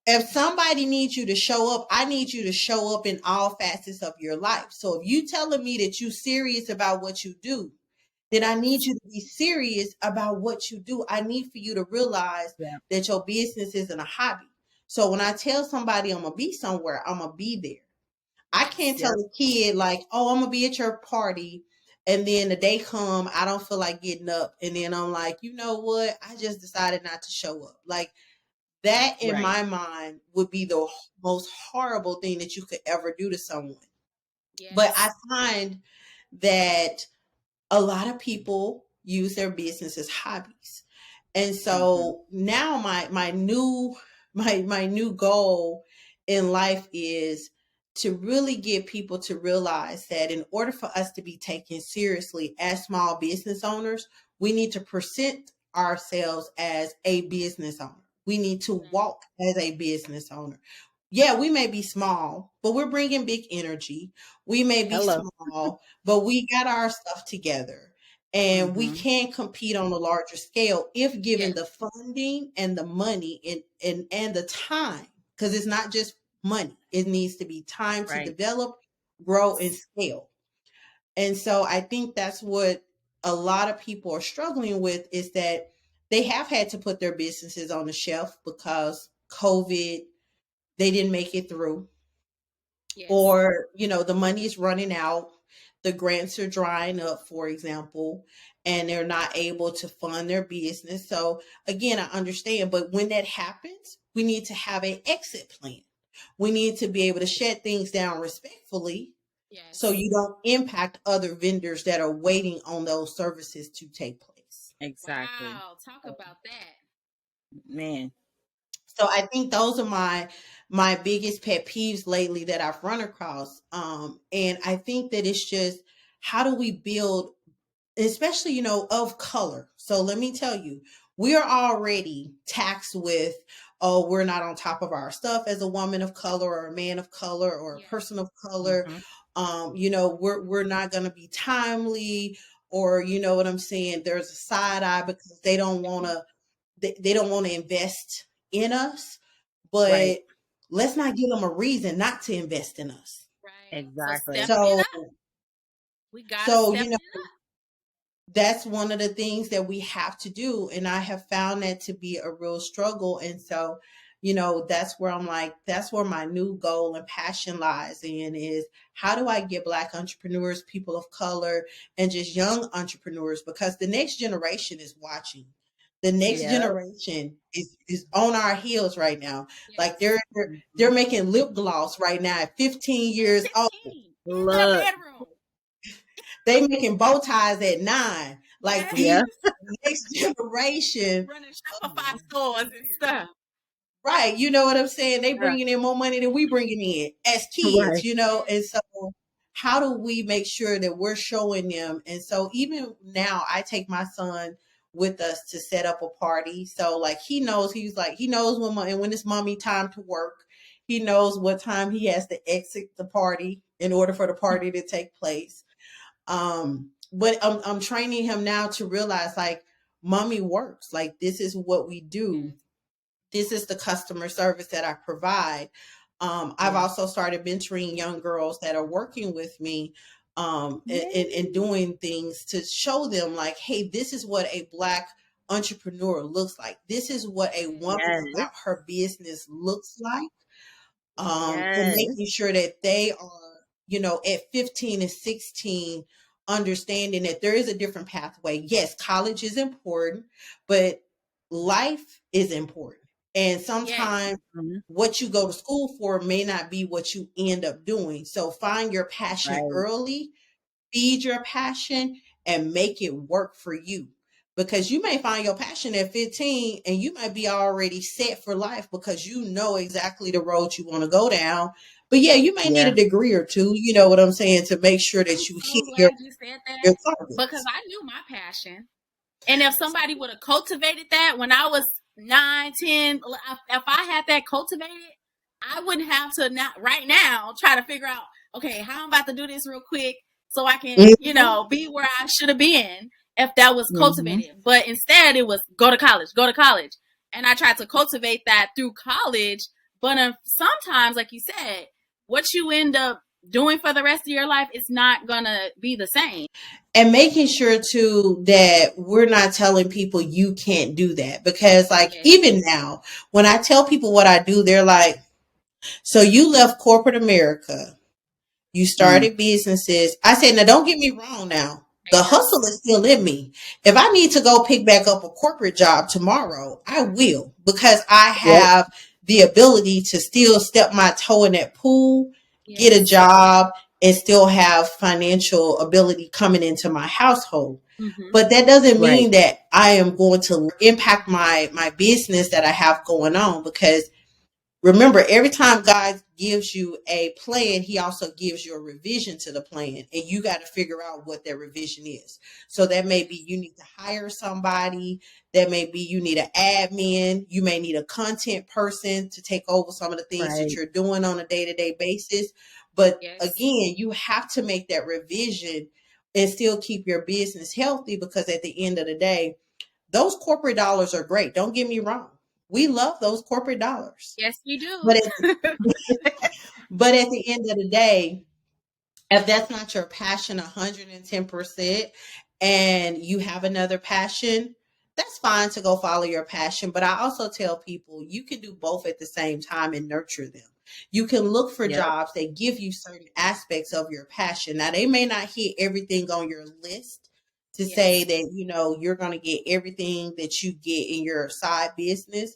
if somebody needs you to show up, I need you to show up in all facets of your life. So if you telling me that you're serious about what you do, then I need you to be serious about what you do. I need for you to realize that your business isn't a hobby. So when I tell somebody I'm going to be somewhere, I'm going to be there. I can't tell a kid like, oh, I'm going to be at your party, and then the day come, I don't feel like getting up. And then I'm like, you know what? I just decided not to show up. Like, that in my mind would be the most horrible thing that you could ever do to someone. Yes. But I find that a lot of people use their business as hobbies. And so now my new goal in life is to really get people to realize that in order for us to be taken seriously as small business owners, we need to present ourselves as a business owner. We need to walk as a business owner. Yeah, we may be small, but we're bringing big energy. We may be small, but we got our stuff together. And we can compete on a larger scale if given the funding and the money and the time, because it's not just money. It needs to be time to develop, grow, and scale. And so I think that's what a lot of people are struggling with, is that they have had to put their businesses on the shelf because COVID, they didn't make it through. Yes. Or, the money is running out. The grants are drying up, for example, and they're not able to fund their business. So again, I understand, but when that happens, we need to have an exit plan. We need to be able to shut things down respectfully. Yes. So you don't impact other vendors that are waiting on those services to take place. Exactly. Wow, talk about that. Man. So I think those are my biggest pet peeves lately that I've run across. And I think that it's just, how do we build, especially, of color. So let me tell you, we are already taxed with, oh, we're not on top of our stuff as a woman of color or a man of color or a person of color. We're not going to be timely, or, you know what I'm saying? There's a side eye because they don't want to invest in us, but let's not give them a reason not to invest in us. Right. Exactly. So we got to that's one of the things that we have to do. And I have found that to be a real struggle. And so, that's where I'm like, that's where my new goal and passion lies in, is how do I get Black entrepreneurs, people of color, and just young entrepreneurs, because the next generation is watching. The next Yep. generation is on our heels right now. Like Yes. they're making lip gloss right now at 15 years old. 15 in their Look. bedroom. They making bow ties at 9. Like Yeah. these next generation, Running Shopify stores and stuff. right? You know what I'm saying? They Yeah. bringing in more money than we bringing in as kids, Right. And so how do we make sure that we're showing them? And so even now I take my son with us to set up a party. So like he knows, he knows when it's mommy time to work. He knows what time he has to exit the party in order for the party to take place. But I'm training him now to realize, like, mommy works. Like, this is what we do. This is the customer service that I provide. I've also started mentoring young girls that are working with me, and doing things to show them, like, hey, this is what a Black entrepreneur looks like. This is what a woman Yes. about her business looks like. And Yes. making sure that they are, at 15 and 16, understanding that there is a different pathway. Yes, college is important, but life is important. And sometimes Mhm. what you go to school for may not be what you end up doing. So find your passion Right. early, feed your passion, and make it work for you. Because you may find your passion at 15 and you might be already set for life because you know exactly the road you want to go down. But yeah, you may need Yeah. a degree or two, you know what I'm saying, to make sure I'm that you hit so glad you said your that because targets. I knew my passion. And if somebody would have cultivated that when I was 9, 10, if I had that cultivated, I wouldn't have to not right now try to figure out, okay, how I'm about to do this real quick so I can, Mhm. be where I should have been if that was Mhm. cultivated. But instead it was go to college, go to college. And I tried to cultivate that through college. But sometimes, like you said, what you end up doing for the rest of your life, it's not going to be the same. And making sure too that we're not telling people you can't do that, because like Yes. even now when I tell people what I do, they're like, so you left corporate America, you started businesses. I said, now don't get me wrong now. The hustle is still in me. If I need to go pick back up a corporate job tomorrow, I will, because I Yep. have the ability to still step my toe in that pool, get a Yes. job, and still have financial ability coming into my household. Mm-hmm. But that doesn't Right. mean that I am going to impact my business that I have going on, because remember, every time God gives you a plan, he also gives you a revision to the plan. And you got to figure out what that revision is. So that may be you need to hire somebody. That may be you need an admin. You may need a content person to take over some of the things that Right. you're doing on a day-to-day basis. But Yes. again, you have to make that revision and still keep your business healthy, because at the end of the day, those corporate dollars are great. Don't get me wrong. We love those corporate dollars. Yes, we do. But but at the end of the day, if that's not your passion 110%, and you have another passion, that's fine to go follow your passion. But I also tell people you can do both at the same time and nurture them. You can look for Yep. jobs that give you certain aspects of your passion. Now, they may not hit everything on your list to say that, you're going to get everything that you get in your side business,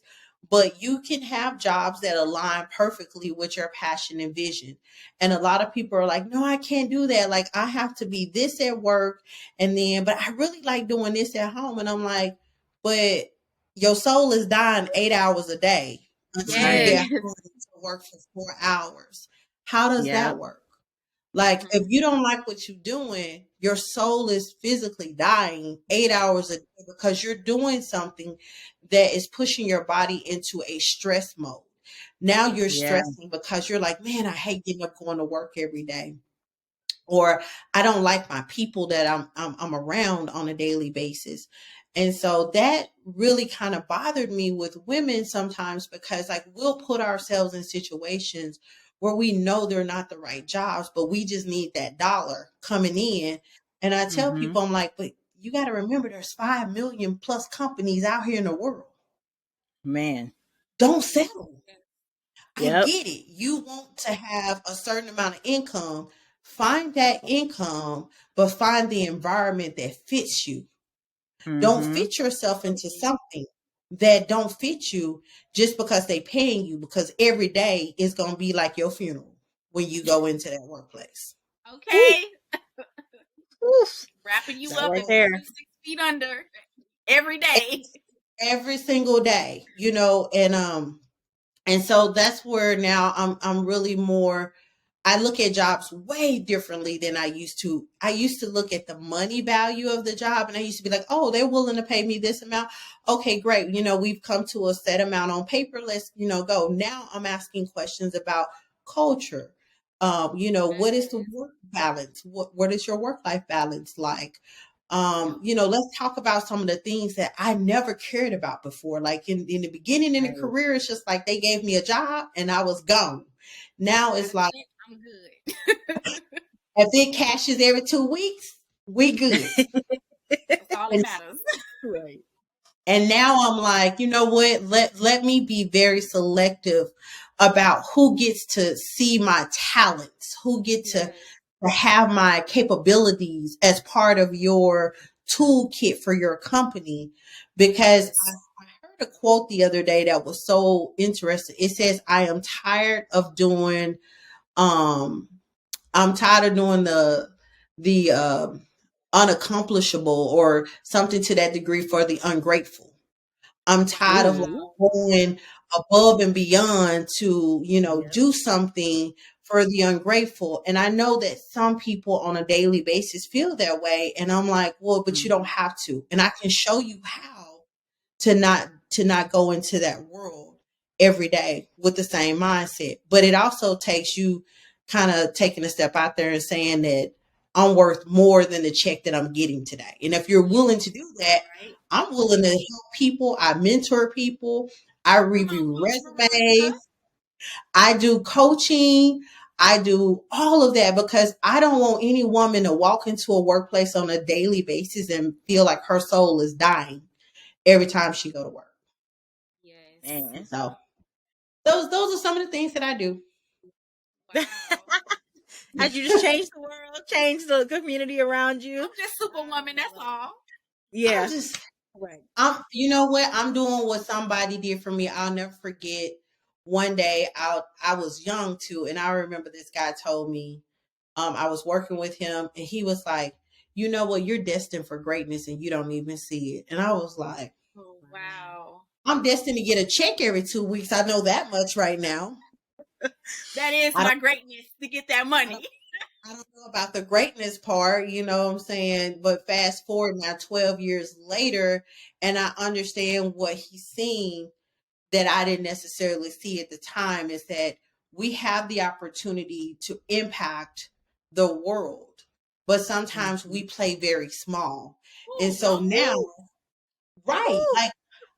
but you can have jobs that align perfectly with your passion and vision. And a lot of people are like, no, I can't do that. Like, I have to be this at work, but I really like doing this at home. And I'm like, but your soul is dying 8 hours a day until you Right. get Yes. home to work for 4 hours. How does Yep. that work? Like, Mm-hmm. if you don't like what you're doing, your soul is physically dying 8 hours a day because you're doing something that is pushing your body into a stress mode. Now you're Yeah. stressing because you're like, man, I hate getting up going to work every day, or I don't like my people that I'm around on a daily basis. And so that really kind of bothered me with women sometimes, because like we'll put ourselves in situations where we know they're not the right jobs, but we just need that dollar coming in. And I tell Mhm. people, I'm like, but you got to remember there's 5 million plus companies out here in the world. Man. don't settle. I Yep. get it. You want to have a certain amount of income. Find that income, but find the environment that fits you. Don't Mm-hmm. fit yourself into something that don't fit you just because they paying you, because every day is going to be like your funeral when you go into that workplace. Okay. Oof. Wrapping you That up right and there. putting you 6 feet under every day. Every single day, and so that's where now I'm really more, I look at jobs way differently than I used to. I used to look at the money value of the job, and I used to be like, oh, they're willing to pay me this amount. Okay, great. We've come to a set amount on paper. Let's, go. Now I'm asking questions about culture. What is the work balance? What is your work life balance like? Let's talk about some of the things that I never cared about before. Like in the beginning in the Right. career, it's just like they gave me a job and I was gone. Now it's like, I'm good. if it cashes every 2 weeks, we good. That's all that And, matters. Right. and now I'm like, you know what? Let me be very selective about who gets to see my talents, who get to have my capabilities as part of your toolkit for your company. Because I heard a quote the other day that was so interesting. It says, um I'm tired of doing the unaccomplishable or something to that degree for the ungrateful. I'm tired of like Ooh. going above and beyond to, Yep. do something for the ungrateful. And I know that some people on a daily basis feel that way. And I'm like, well, but you don't have to. And I can show you how to not go into that world every day with the same mindset. But it also takes you kind of taking a step out there and saying that I'm worth more than the check that I'm getting today. And if you're willing to do that, Right? I'm willing to help people. I mentor people. I Come on, review Coach Veronica. resumes. I do coaching. I do all of that because I don't want any woman to walk into a workplace on a daily basis and feel like her soul is dying every time she go to work. Yes. Man. So those are some of the things that I do. Wow. As you just change the world, change the community around you. I'm just Superwoman, that's all. I'm Yeah. just Right. you know what? I'm doing what somebody did for me. I'll never forget one day I was young too, and I remember this guy told me, I was working with him and he was like, you know what, you're destined for greatness and you don't even see it. And I was like, Oh, wow. I'm destined to get a check every 2 weeks. I know that much right now. That is I my greatness, to get that money. I don't know about the greatness part, you know what I'm saying? But fast forward now 12 years later, and I understand what he's seeing that I didn't necessarily see at the time is that we have the opportunity to impact the world, but sometimes we play very small. And Ooh, so don't now, we? right, Ooh. like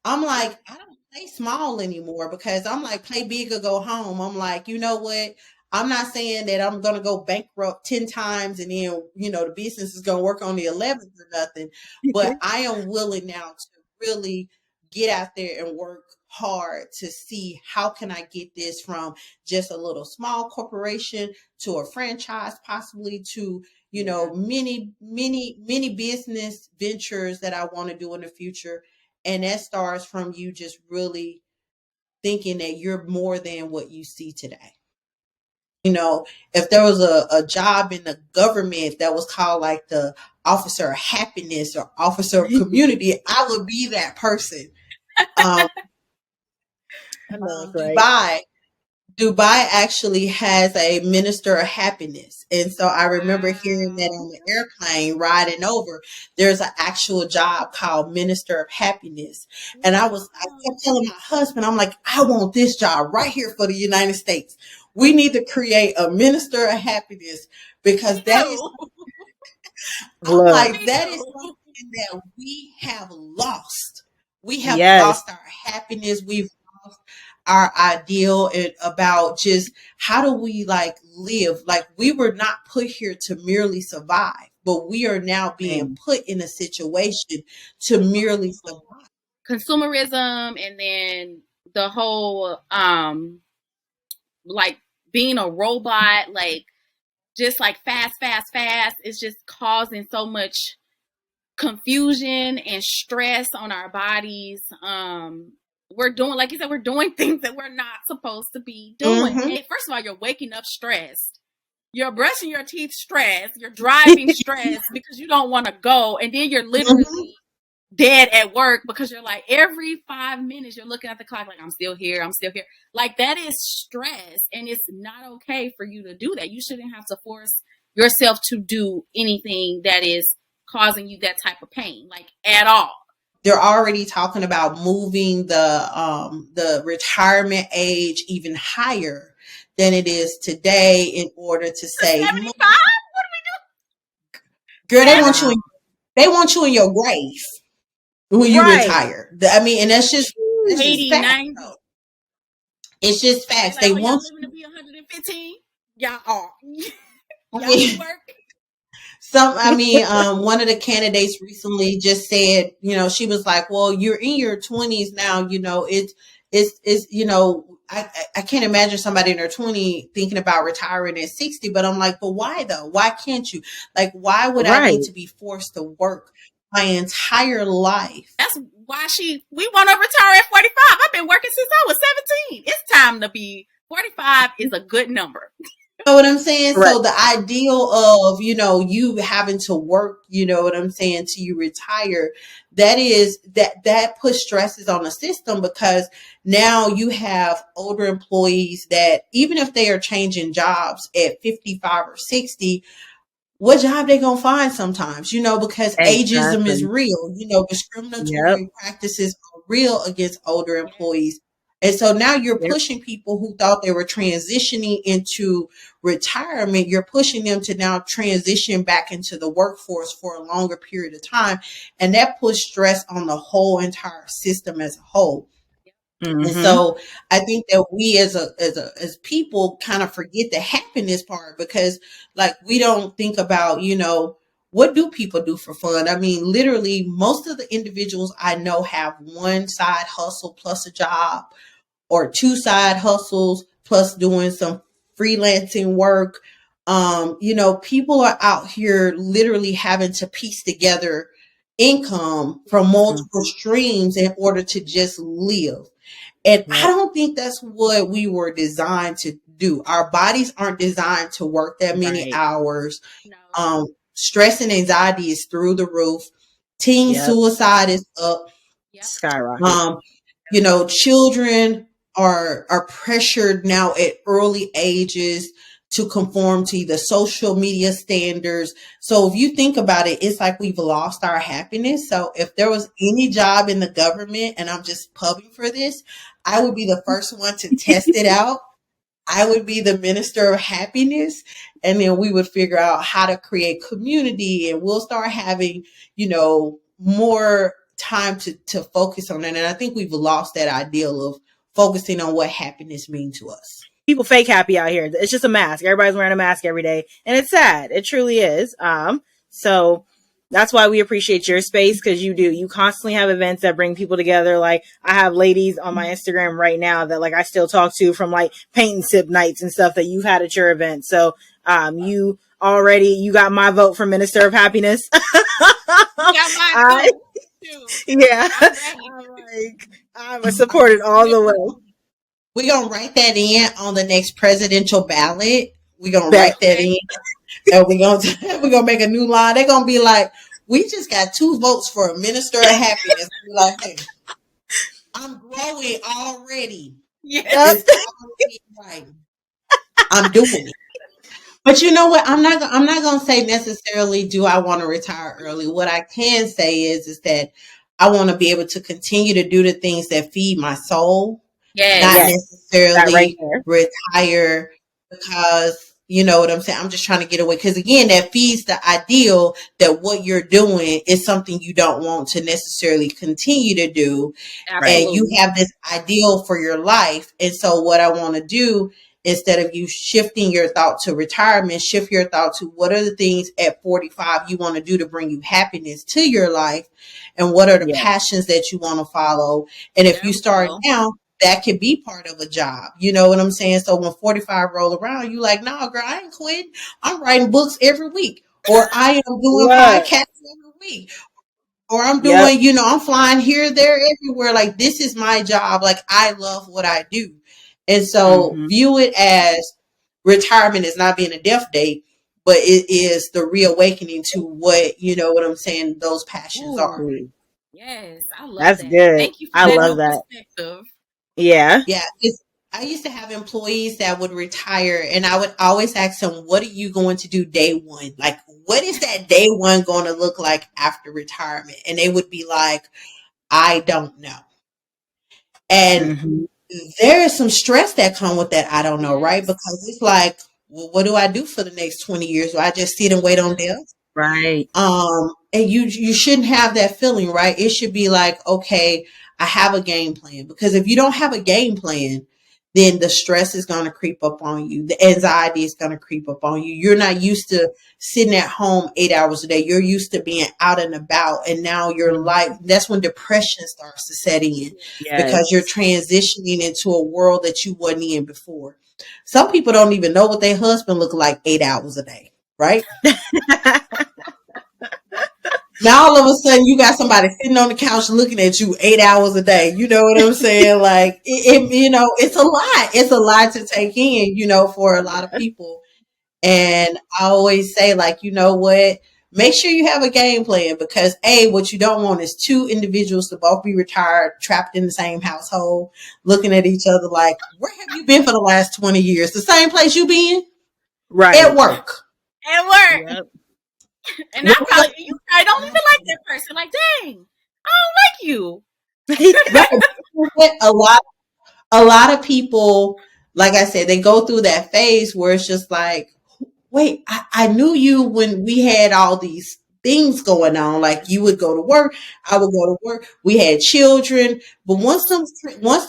I'm like, I don't play small anymore because I'm like, play big or go home. I'm like, you know what? I'm not saying that I'm going to go bankrupt 10 times and then, the business is going to work on the 11th or nothing. But I am willing now to really get out there and work hard to see how can I get this from just a little small corporation to a franchise, possibly to, Yeah. many business ventures that I want to do in the future. And that starts from you just really thinking that you're more than what you see today. If there was a job in the government that was called like the officer of happiness or officer of community, I would be that person. Um, I know that's right. Dubai actually has a minister of happiness. And so I remember hearing that Wow. on the airplane riding over, there's an actual job called minister of happiness. And I kept telling my husband, I'm like, I want this job right here for the United States. We need to create a minister of happiness because We do. I'm Look. like, We that is do. something that we have lost. We have Yes. lost our happiness. We've lost our ideal and about just how do we like live? Like we were not put here to merely survive, but we are now being Man. put in a situation to merely survive. Consumerism and then the whole like being a robot, like just like fast is just causing so much confusion and stress on our bodies. We're doing, like you said, we're doing things that we're not supposed to be doing. Mhm. Hey, first of all, you're waking up stressed. You're brushing your teeth stressed. You're driving stressed because you don't want to go. And then you're literally dead at work because you're like, every 5 minutes you're looking at the clock like, I'm still here. Like, that is stress, and it's not okay for you to do that. You shouldn't have to force yourself to do anything that is causing you that type of pain, like, at all. They're already talking about moving the retirement age even higher than it is today in order to save 75? money. What Girl, do we do? they want you in your grave when you Right. retire. I mean, and that's just 80, facts. 90. It's just facts. They Like, want y'all living to be 115? Y'all are. I Y'all mean, work. one of the candidates recently just said, she was like, well, you're in your 20s now, it's I can't imagine somebody in their 20 thinking about retiring at 60, but I'm like, but why though? Why can't you? Like, why would I need to be forced to work my entire life? That's why we want to retire at 45. I've been working since I was 17. It's time to be 45 is a good number. You know what I'm saying? Right. So the ideal of, you having to work, you know what I'm saying, till you retire, that puts stresses on the system, because now you have older employees that even if they are changing jobs at 55 or 60, what job they gonna find sometimes, because ageism is real, discriminatory practices are real against older employees. And so now you're pushing people who thought they were transitioning into retirement, you're pushing them to now transition back into the workforce for a longer period of time. And that puts stress on the whole entire system as a whole. Mm-hmm. And so I think that we as people kind of forget the happiness part, because like we don't think about, what do people do for fun? I mean, literally most of the individuals I know have one side hustle plus a job, or two side hustles plus doing some freelancing work. People are out here literally having to piece together income from multiple streams in order to just live. And I don't think that's what we were designed to do. Our bodies aren't designed to work that many hours. No. Stress and anxiety is through the roof. Teen suicide is up. Skyrocket. Children are pressured now at early ages to conform to the social media standards. So if you think about it, it's like we've lost our happiness. So if there was any job in the government, and I'm just pubbing for this, I would be the first one to test it out. I would be the minister of happiness, and then we would figure out how to create community, and we'll start having, more time to focus on that. And I think we've lost that ideal of focusing on what happiness means to us. People fake happy out here. It's just a mask. Everybody's wearing a mask every day, and it's sad. It truly is. So that's why we appreciate your space, because you constantly have events that bring people together. Like, I have ladies on my Instagram right now that like I still talk to from like paint and sip nights and stuff that you've had at your event. So you got my vote for Minister of Happiness. Yeah. I'm supported all the way. We're going to write that in on the next presidential ballot. We're going to write that in. And we're gonna make a new line. They're gonna be like, we just got 2 votes for a minister of happiness. We're like, hey, I'm growing already. Yes. Right. I'm doing it. But you know what? I'm not gonna say necessarily do I want to retire early. What I can say is that I want to be able to continue to do the things that feed my soul. Not necessarily retire because, you know what I'm saying, I'm just trying to get away. Because again, that feeds the ideal that what you're doing is something you don't want to necessarily continue to do. Absolutely. And you have this ideal for your life. And so what I want to do, instead of you shifting your thought to retirement, shift your thought to what are the things at 45 you want to do to bring you happiness to your life, and what are the passions that you want to follow. And if you start now, that could be part of a job. You know what I'm saying? So when 45 roll around, you like, no, girl, I ain't quitting. I'm writing books every week, or I am doing Look. podcasts every week, or I'm Yep. doing, you know, I'm flying here, there, everywhere. Like, this is my job. Like, I love what I do. And so view it as retirement is not being a death date, but it is the reawakening to what, you know what I'm saying, those passions are. Ooh. Yes, I love That's that. good. Thank you for I that love new that. perspective. Yeah. Yeah. I used to have employees that would retire, and I would always ask them, what are you going to do day one? Like, what is that day one going to look like after retirement? And they would be like, I don't know. And there is some stress that come with that. I don't know, right? Yes. Because it's like, well, what do I do for the next 20 years? Do I just sit and wait on death? Right. And you shouldn't have that feeling, right? It should be like, okay, I have a game plan. Because if you don't have a game plan, then the stress is going to creep up on you. The anxiety is going to creep up on you. You're not used to sitting at home 8 hours a day. You're used to being out and about. And now your life, that's when depression starts to set in, because you're transitioning into a world that you wasn't in before. Some people don't even know what their husband look like 8 hours a day, right? Now all of a sudden you got somebody sitting on the couch looking at you 8 hours a day. You know what I'm saying? Like, you know, it's a lot. It's a lot to take in, you know, for a lot of people. And I always say, like, you know what? Make sure you have a game plan, because what you don't want is two individuals to both be retired, trapped in the same household, looking at each other like, where have you been for the last 20 years? The same place you been? Right. At work. At work. Yep. And you probably don't even like that person. Like, dang, I don't like you. Right. A lot of people, like I said, they go through that phase where it's just like, wait, I knew you when we had all these things going on. Like, you would go to work, I would go to work, we had children. But once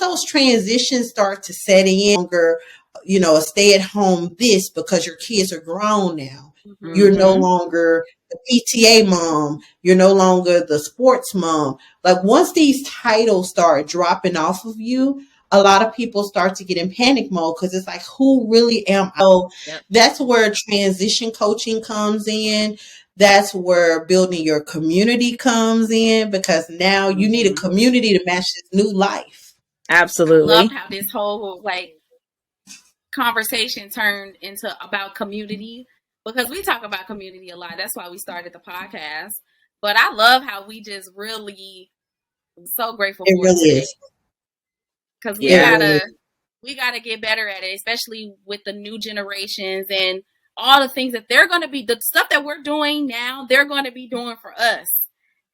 those transitions start to set in, longer, you know, a stay at home this, because your kids are grown now. You're no longer the PTA mom. You're no longer the sports mom. Like, once these titles start dropping off of you, a lot of people start to get in panic mode, because it's like, who really am I? So that's where transition coaching comes in. That's where building your community comes in, because now you need a community to match this new life. Absolutely. I love how this whole conversation turned into about community, because we talk about community a lot. That's why we started the podcast. But I love how we just really, I'm so grateful for really it today. Is. Because we gotta get better at it, especially with the new generations and all the things that they're gonna be, the stuff that we're doing now, they're gonna be doing for us.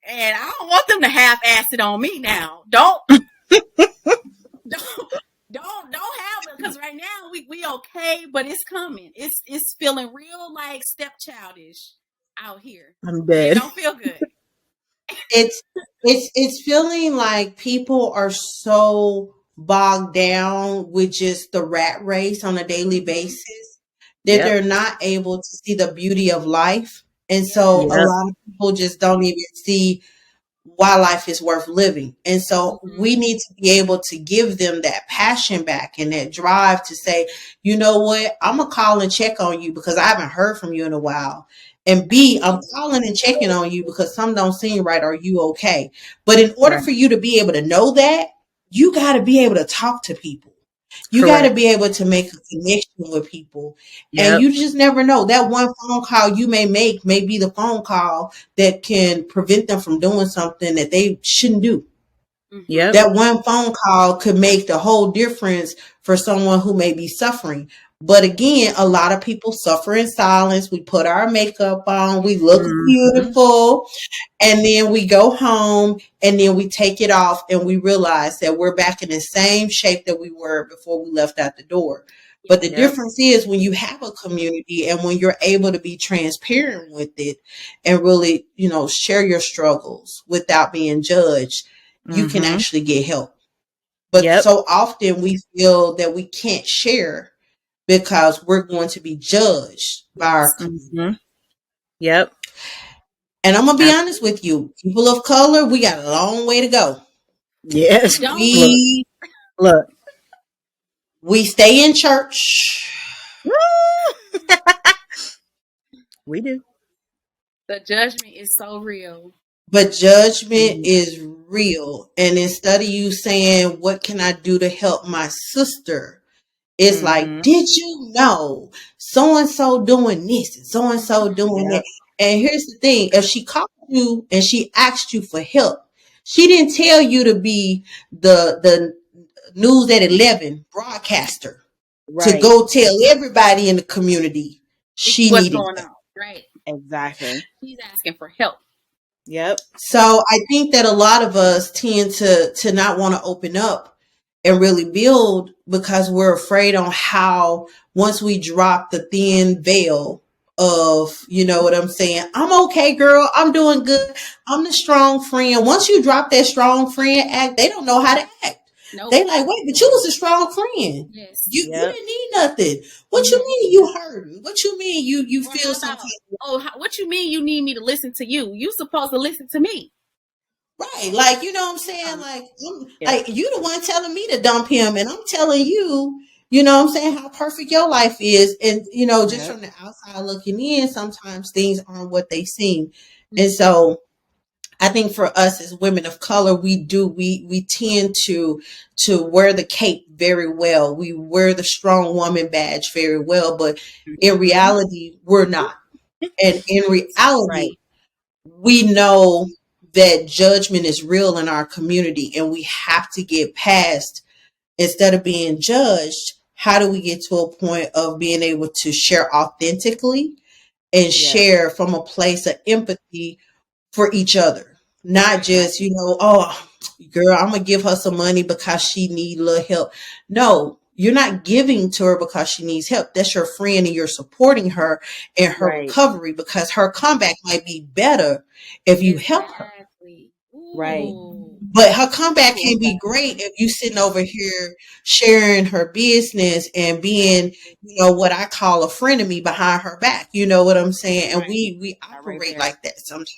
And I don't want them to half-ass it on me now. Don't have it, because right now we okay, but it's coming. It's feeling real like stepchildish out here. I'm dead. It don't feel good. It's feeling like people are so bogged down with just the rat race on a daily basis that they're not able to see the beauty of life. And so a lot of people just don't even see why life is worth living. And so we need to be able to give them that passion back and that drive to say, you know what, I'm going to call and check on you because I haven't heard from you in a while. And B, I'm calling and checking on you because something don't seem right. Are you okay? But in order for you to be able to know that, you got to be able to talk to people. You got to be able to make a connection with people. And you just never know. That one phone call you may make may be the phone call that can prevent them from doing something that they shouldn't do. That one phone call could make the whole difference for someone who may be suffering. But again, a lot of people suffer in silence. We put our makeup on, we look beautiful, and then we go home and then we take it off and we realize that we're back in the same shape that we were before we left out the door. But the difference is when you have a community and when you're able to be transparent with it and really, you know, share your struggles without being judged, you can actually get help. But so often we feel that we can't share because we're going to be judged by our community. And I'm going to be honest with you, people of color, we got a long way to go. Yes. We Look. We stay in church. We do. The judgment is so real. But judgment is real. And instead of you saying, what can I do to help my sister? It's like, did you know so-and-so doing this and so-and-so doing that? And here's the thing. If she called you and she asked you for help, she didn't tell you to be the news at 11 broadcaster to go tell everybody in the community she What's needed going help. on? Right. Exactly. She's asking for help. Yep. So I think that a lot of us tend to not want to open up and really build because we're afraid on how once we drop the thin veil of, you know what I'm saying? I'm okay, girl. I'm doing good. I'm the strong friend. Once you drop that strong friend act, they don't know how to act. Nope. They like, wait, but you was a strong friend. Yes. You didn't need nothing. What you mean you hurt me? What you mean you feel something? What you mean you need me to listen to you? You supposed to listen to me. Right. Like, you know what I'm saying? Like, like you the one telling me to dump him and I'm telling you, you know what I'm saying, how perfect your life is. And, you know, just from the outside looking in, sometimes things aren't what they seem. And so I think for us as women of color, we tend to wear the cape very well. We wear the strong woman badge very well, but in reality, we're not. And in reality, we know that judgment is real in our community and we have to get past, instead of being judged, how do we get to a point of being able to share authentically and share from a place of empathy for each other? Not just, you know, oh, girl, I'm going to give her some money because she needs a little help. No, you're not giving to her because she needs help. That's your friend and you're supporting her in her recovery because her comeback might be better if you help her. Right. But her comeback can be great if you sitting over here sharing her business and being, you know, what I call a frenemy behind her back. You know what I'm saying? And we operate like that sometimes.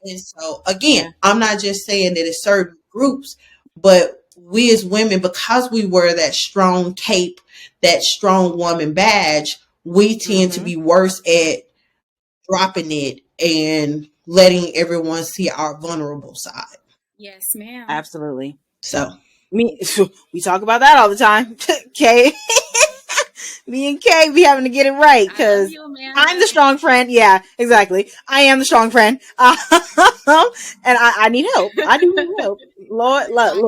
And so again, I'm not just saying that it's certain groups, but we as women, because we wear that strong cape, that strong woman badge, we tend to be worse at dropping it and letting everyone see our vulnerable side. Yes, ma'am. Absolutely. So we talk about that all the time. Kay. Me and Kay be having to get it right because I'm the strong friend. Yeah, exactly. I am the strong friend. And I need help. I do need help. Lord, look.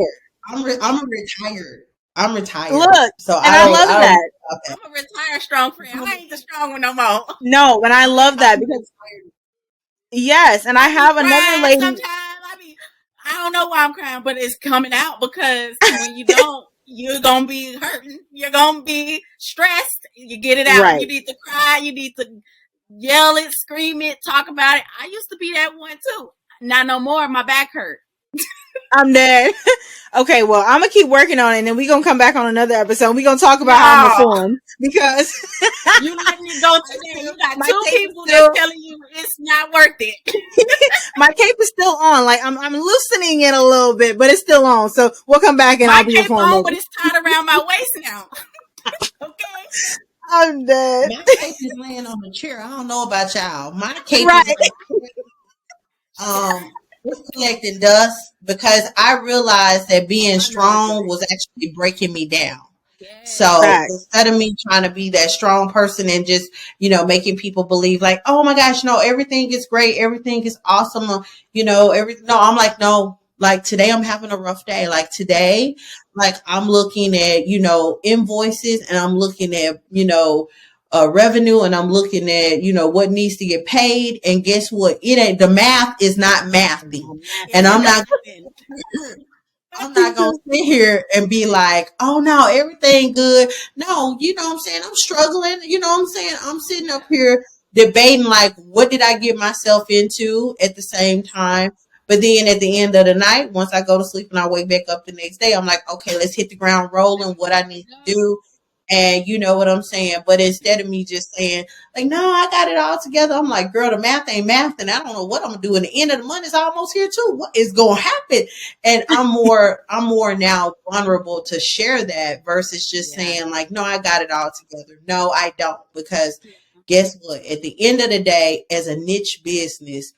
I'm retired. I'm retired. Look, so and I love that. I'm a retired strong friend. I ain't the strong one no more. No, and I love that because yes, and I have another lady. Sometimes I don't know why I'm crying, but it's coming out because when you don't, you're gonna be hurting. You're gonna be stressed. You get it out. Right. You need to cry. You need to yell it, scream it, talk about it. I used to be that one too. Not no more. My back hurt. I'm dead. Okay, well, I'm gonna keep working on it, and then we're gonna come back on another episode. We're gonna talk about how I'm reformed because you letting it go today. You got two people that's telling you it's not worth it. My cape is still on. Like I'm loosening it a little bit, but it's still on. So we'll come back and I'll be reformed. On, but it's tied around my waist now. Okay. I'm dead. My cape is laying on the chair. I don't know about y'all. My cape is collecting dust because I realized that being strong was actually breaking me down. Yes. So instead of me trying to be that strong person and just, you know, making people believe like, oh my gosh, no, everything is great. Everything is awesome. You know, I'm like, no, like today I'm having a rough day. Like today, like I'm looking at, you know, invoices and I'm looking at, you know, revenue and I'm looking at, you know, what needs to get paid. And guess what? It ain't, the math is not mathing. And I'm not going to sit here and be like, oh no, everything good. No, you know what I'm saying? I'm struggling. You know what I'm saying? I'm sitting up here debating like, what did I get myself into at the same time? But then at the end of the night, once I go to sleep and I wake back up the next day, I'm like, okay, let's hit the ground rolling, what I need to do. And you know what I'm saying? But instead of me just saying, like, no, I got it all together, I'm like, girl, the math ain't math, and I don't know what I'm gonna do. And the end of the month is almost here too. What is gonna happen? And I'm more now vulnerable to share that versus just saying, like, no, I got it all together. No, I don't. Because guess what? At the end of the day, as a niche business,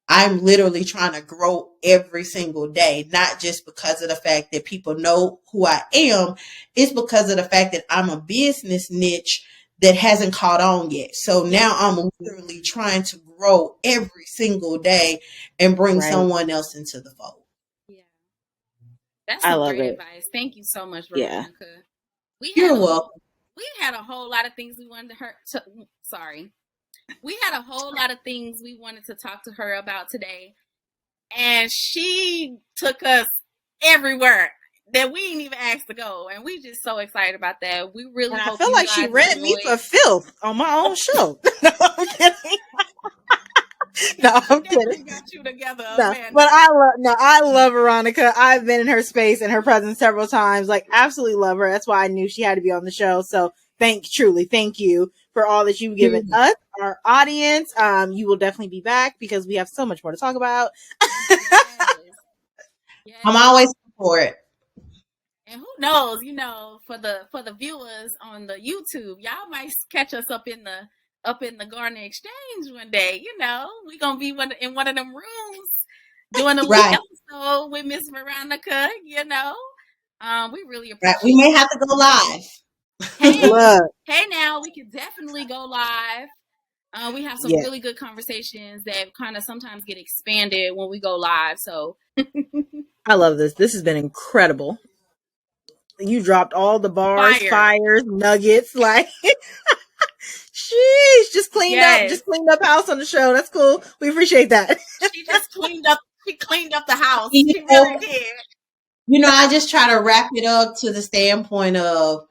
I'm literally trying to grow every single day, not just because of the fact that people know who I am. It's because of the fact that I'm a business niche that hasn't caught on yet. So now I'm literally trying to grow every single day and bring someone else into the fold. Yeah. That's some great advice. Thank you so much, Veronica. You're welcome. We had a whole lot of things we wanted we had a whole lot of things we wanted to talk to her about today, and she took us everywhere that we didn't even ask to go, and we just so excited about that. We really hope I feel like she read me for filth on my own show. No, I'm kidding. No, I'm kidding. Got you together, no, but I love Veronica. I've been in her space and her presence several times. Like, absolutely love her. That's why I knew she had to be on the show. So thank you for all that you've given us, our audience. You will definitely be back because we have so much more to talk about. Yes. I'm always for it. And who knows, for the viewers on the YouTube, y'all might catch us up in the Garner Exchange one day. We're gonna be in one of them rooms doing a little episode with Miss Veronica. We really appreciate. We may have to go live. Hey, now we can definitely go live. We have some really good conversations that kind of sometimes get expanded when we go live. So I love this. This has been incredible. You dropped all the bars, fires, nuggets, like sheesh, just cleaned up house on the show. That's cool. We appreciate that. She just cleaned up the house. She really did. I just try to wrap it up to the standpoint of,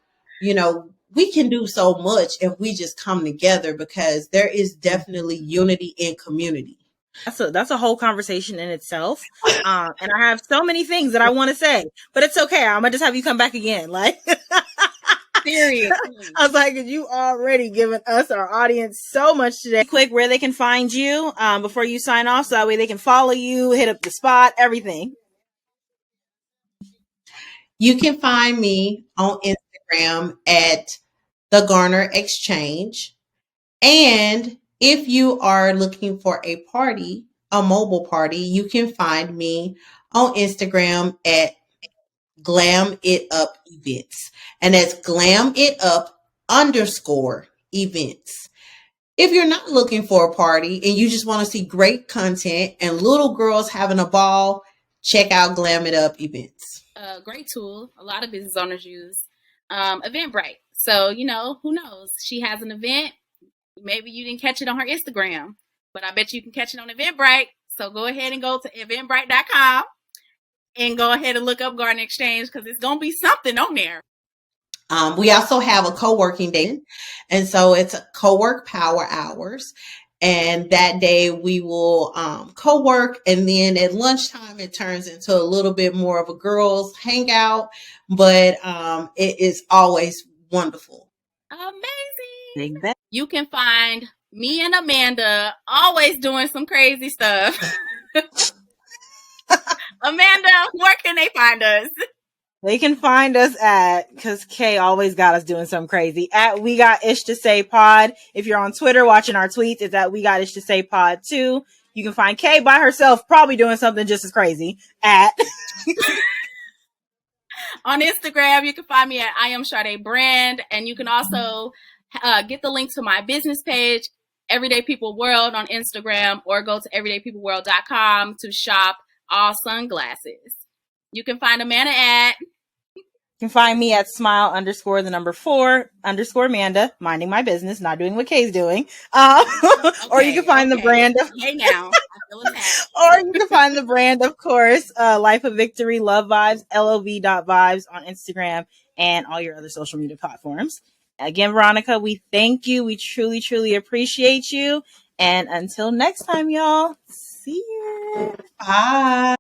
we can do so much if we just come together, because there is definitely unity in community. That's a whole conversation in itself. And I have so many things that I want to say, but it's okay. I'm gonna just have you come back again. Like, seriously. I was like, you already given us, our audience, so much today. Quick, where they can find you before you sign off, so that way they can follow you, hit up the spot, everything. You can find me on Instagram at the Garner Exchange. And if you are looking for a party, a mobile party, you can find me on Instagram at Glam It Up Events. And that's Glam It Up _ events. If you're not looking for a party and you just want to see great content and little girls having a ball, check out Glam It Up Events. Great tool. A lot of business owners use Eventbrite. So, who knows? She has an event. Maybe you didn't catch it on her Instagram, but I bet you can catch it on Eventbrite. So go ahead and go to eventbrite.com and go ahead and look up Garner Exchange, because it's going to be something on there. We also have a co-working day. And so it's co-work power hours. And that day we will co-work. And then at lunchtime, it turns into a little bit more of a girls hangout. But it is always wonderful. Amazing. You can find me and Amanda always doing some crazy stuff. Amanda, where can they find us? They can find us at, because Kay always got us doing something crazy, at We Got Ish to Say Pod. If you're on Twitter watching our tweets, it's at We Got Ish to Say Pod too. You can find Kay by herself, probably doing something just as crazy, at... On Instagram, you can find me at I Am Sade Brand, and you can also get the link to my business page, Everyday People World, on Instagram, or go to everydaypeopleworld.com to shop all sunglasses. You can find Amanda at... You can find me at smile _4 Amanda, minding my business, not doing what Kay's doing. Or you can find the brand of... Hey now. Or you can find the brand, of course, Life of Victory, Love Vibes, LOV.vibes on Instagram and all your other social media platforms. Again, Veronica, we thank you. We truly, truly appreciate you. And until next time, y'all, see you. Bye.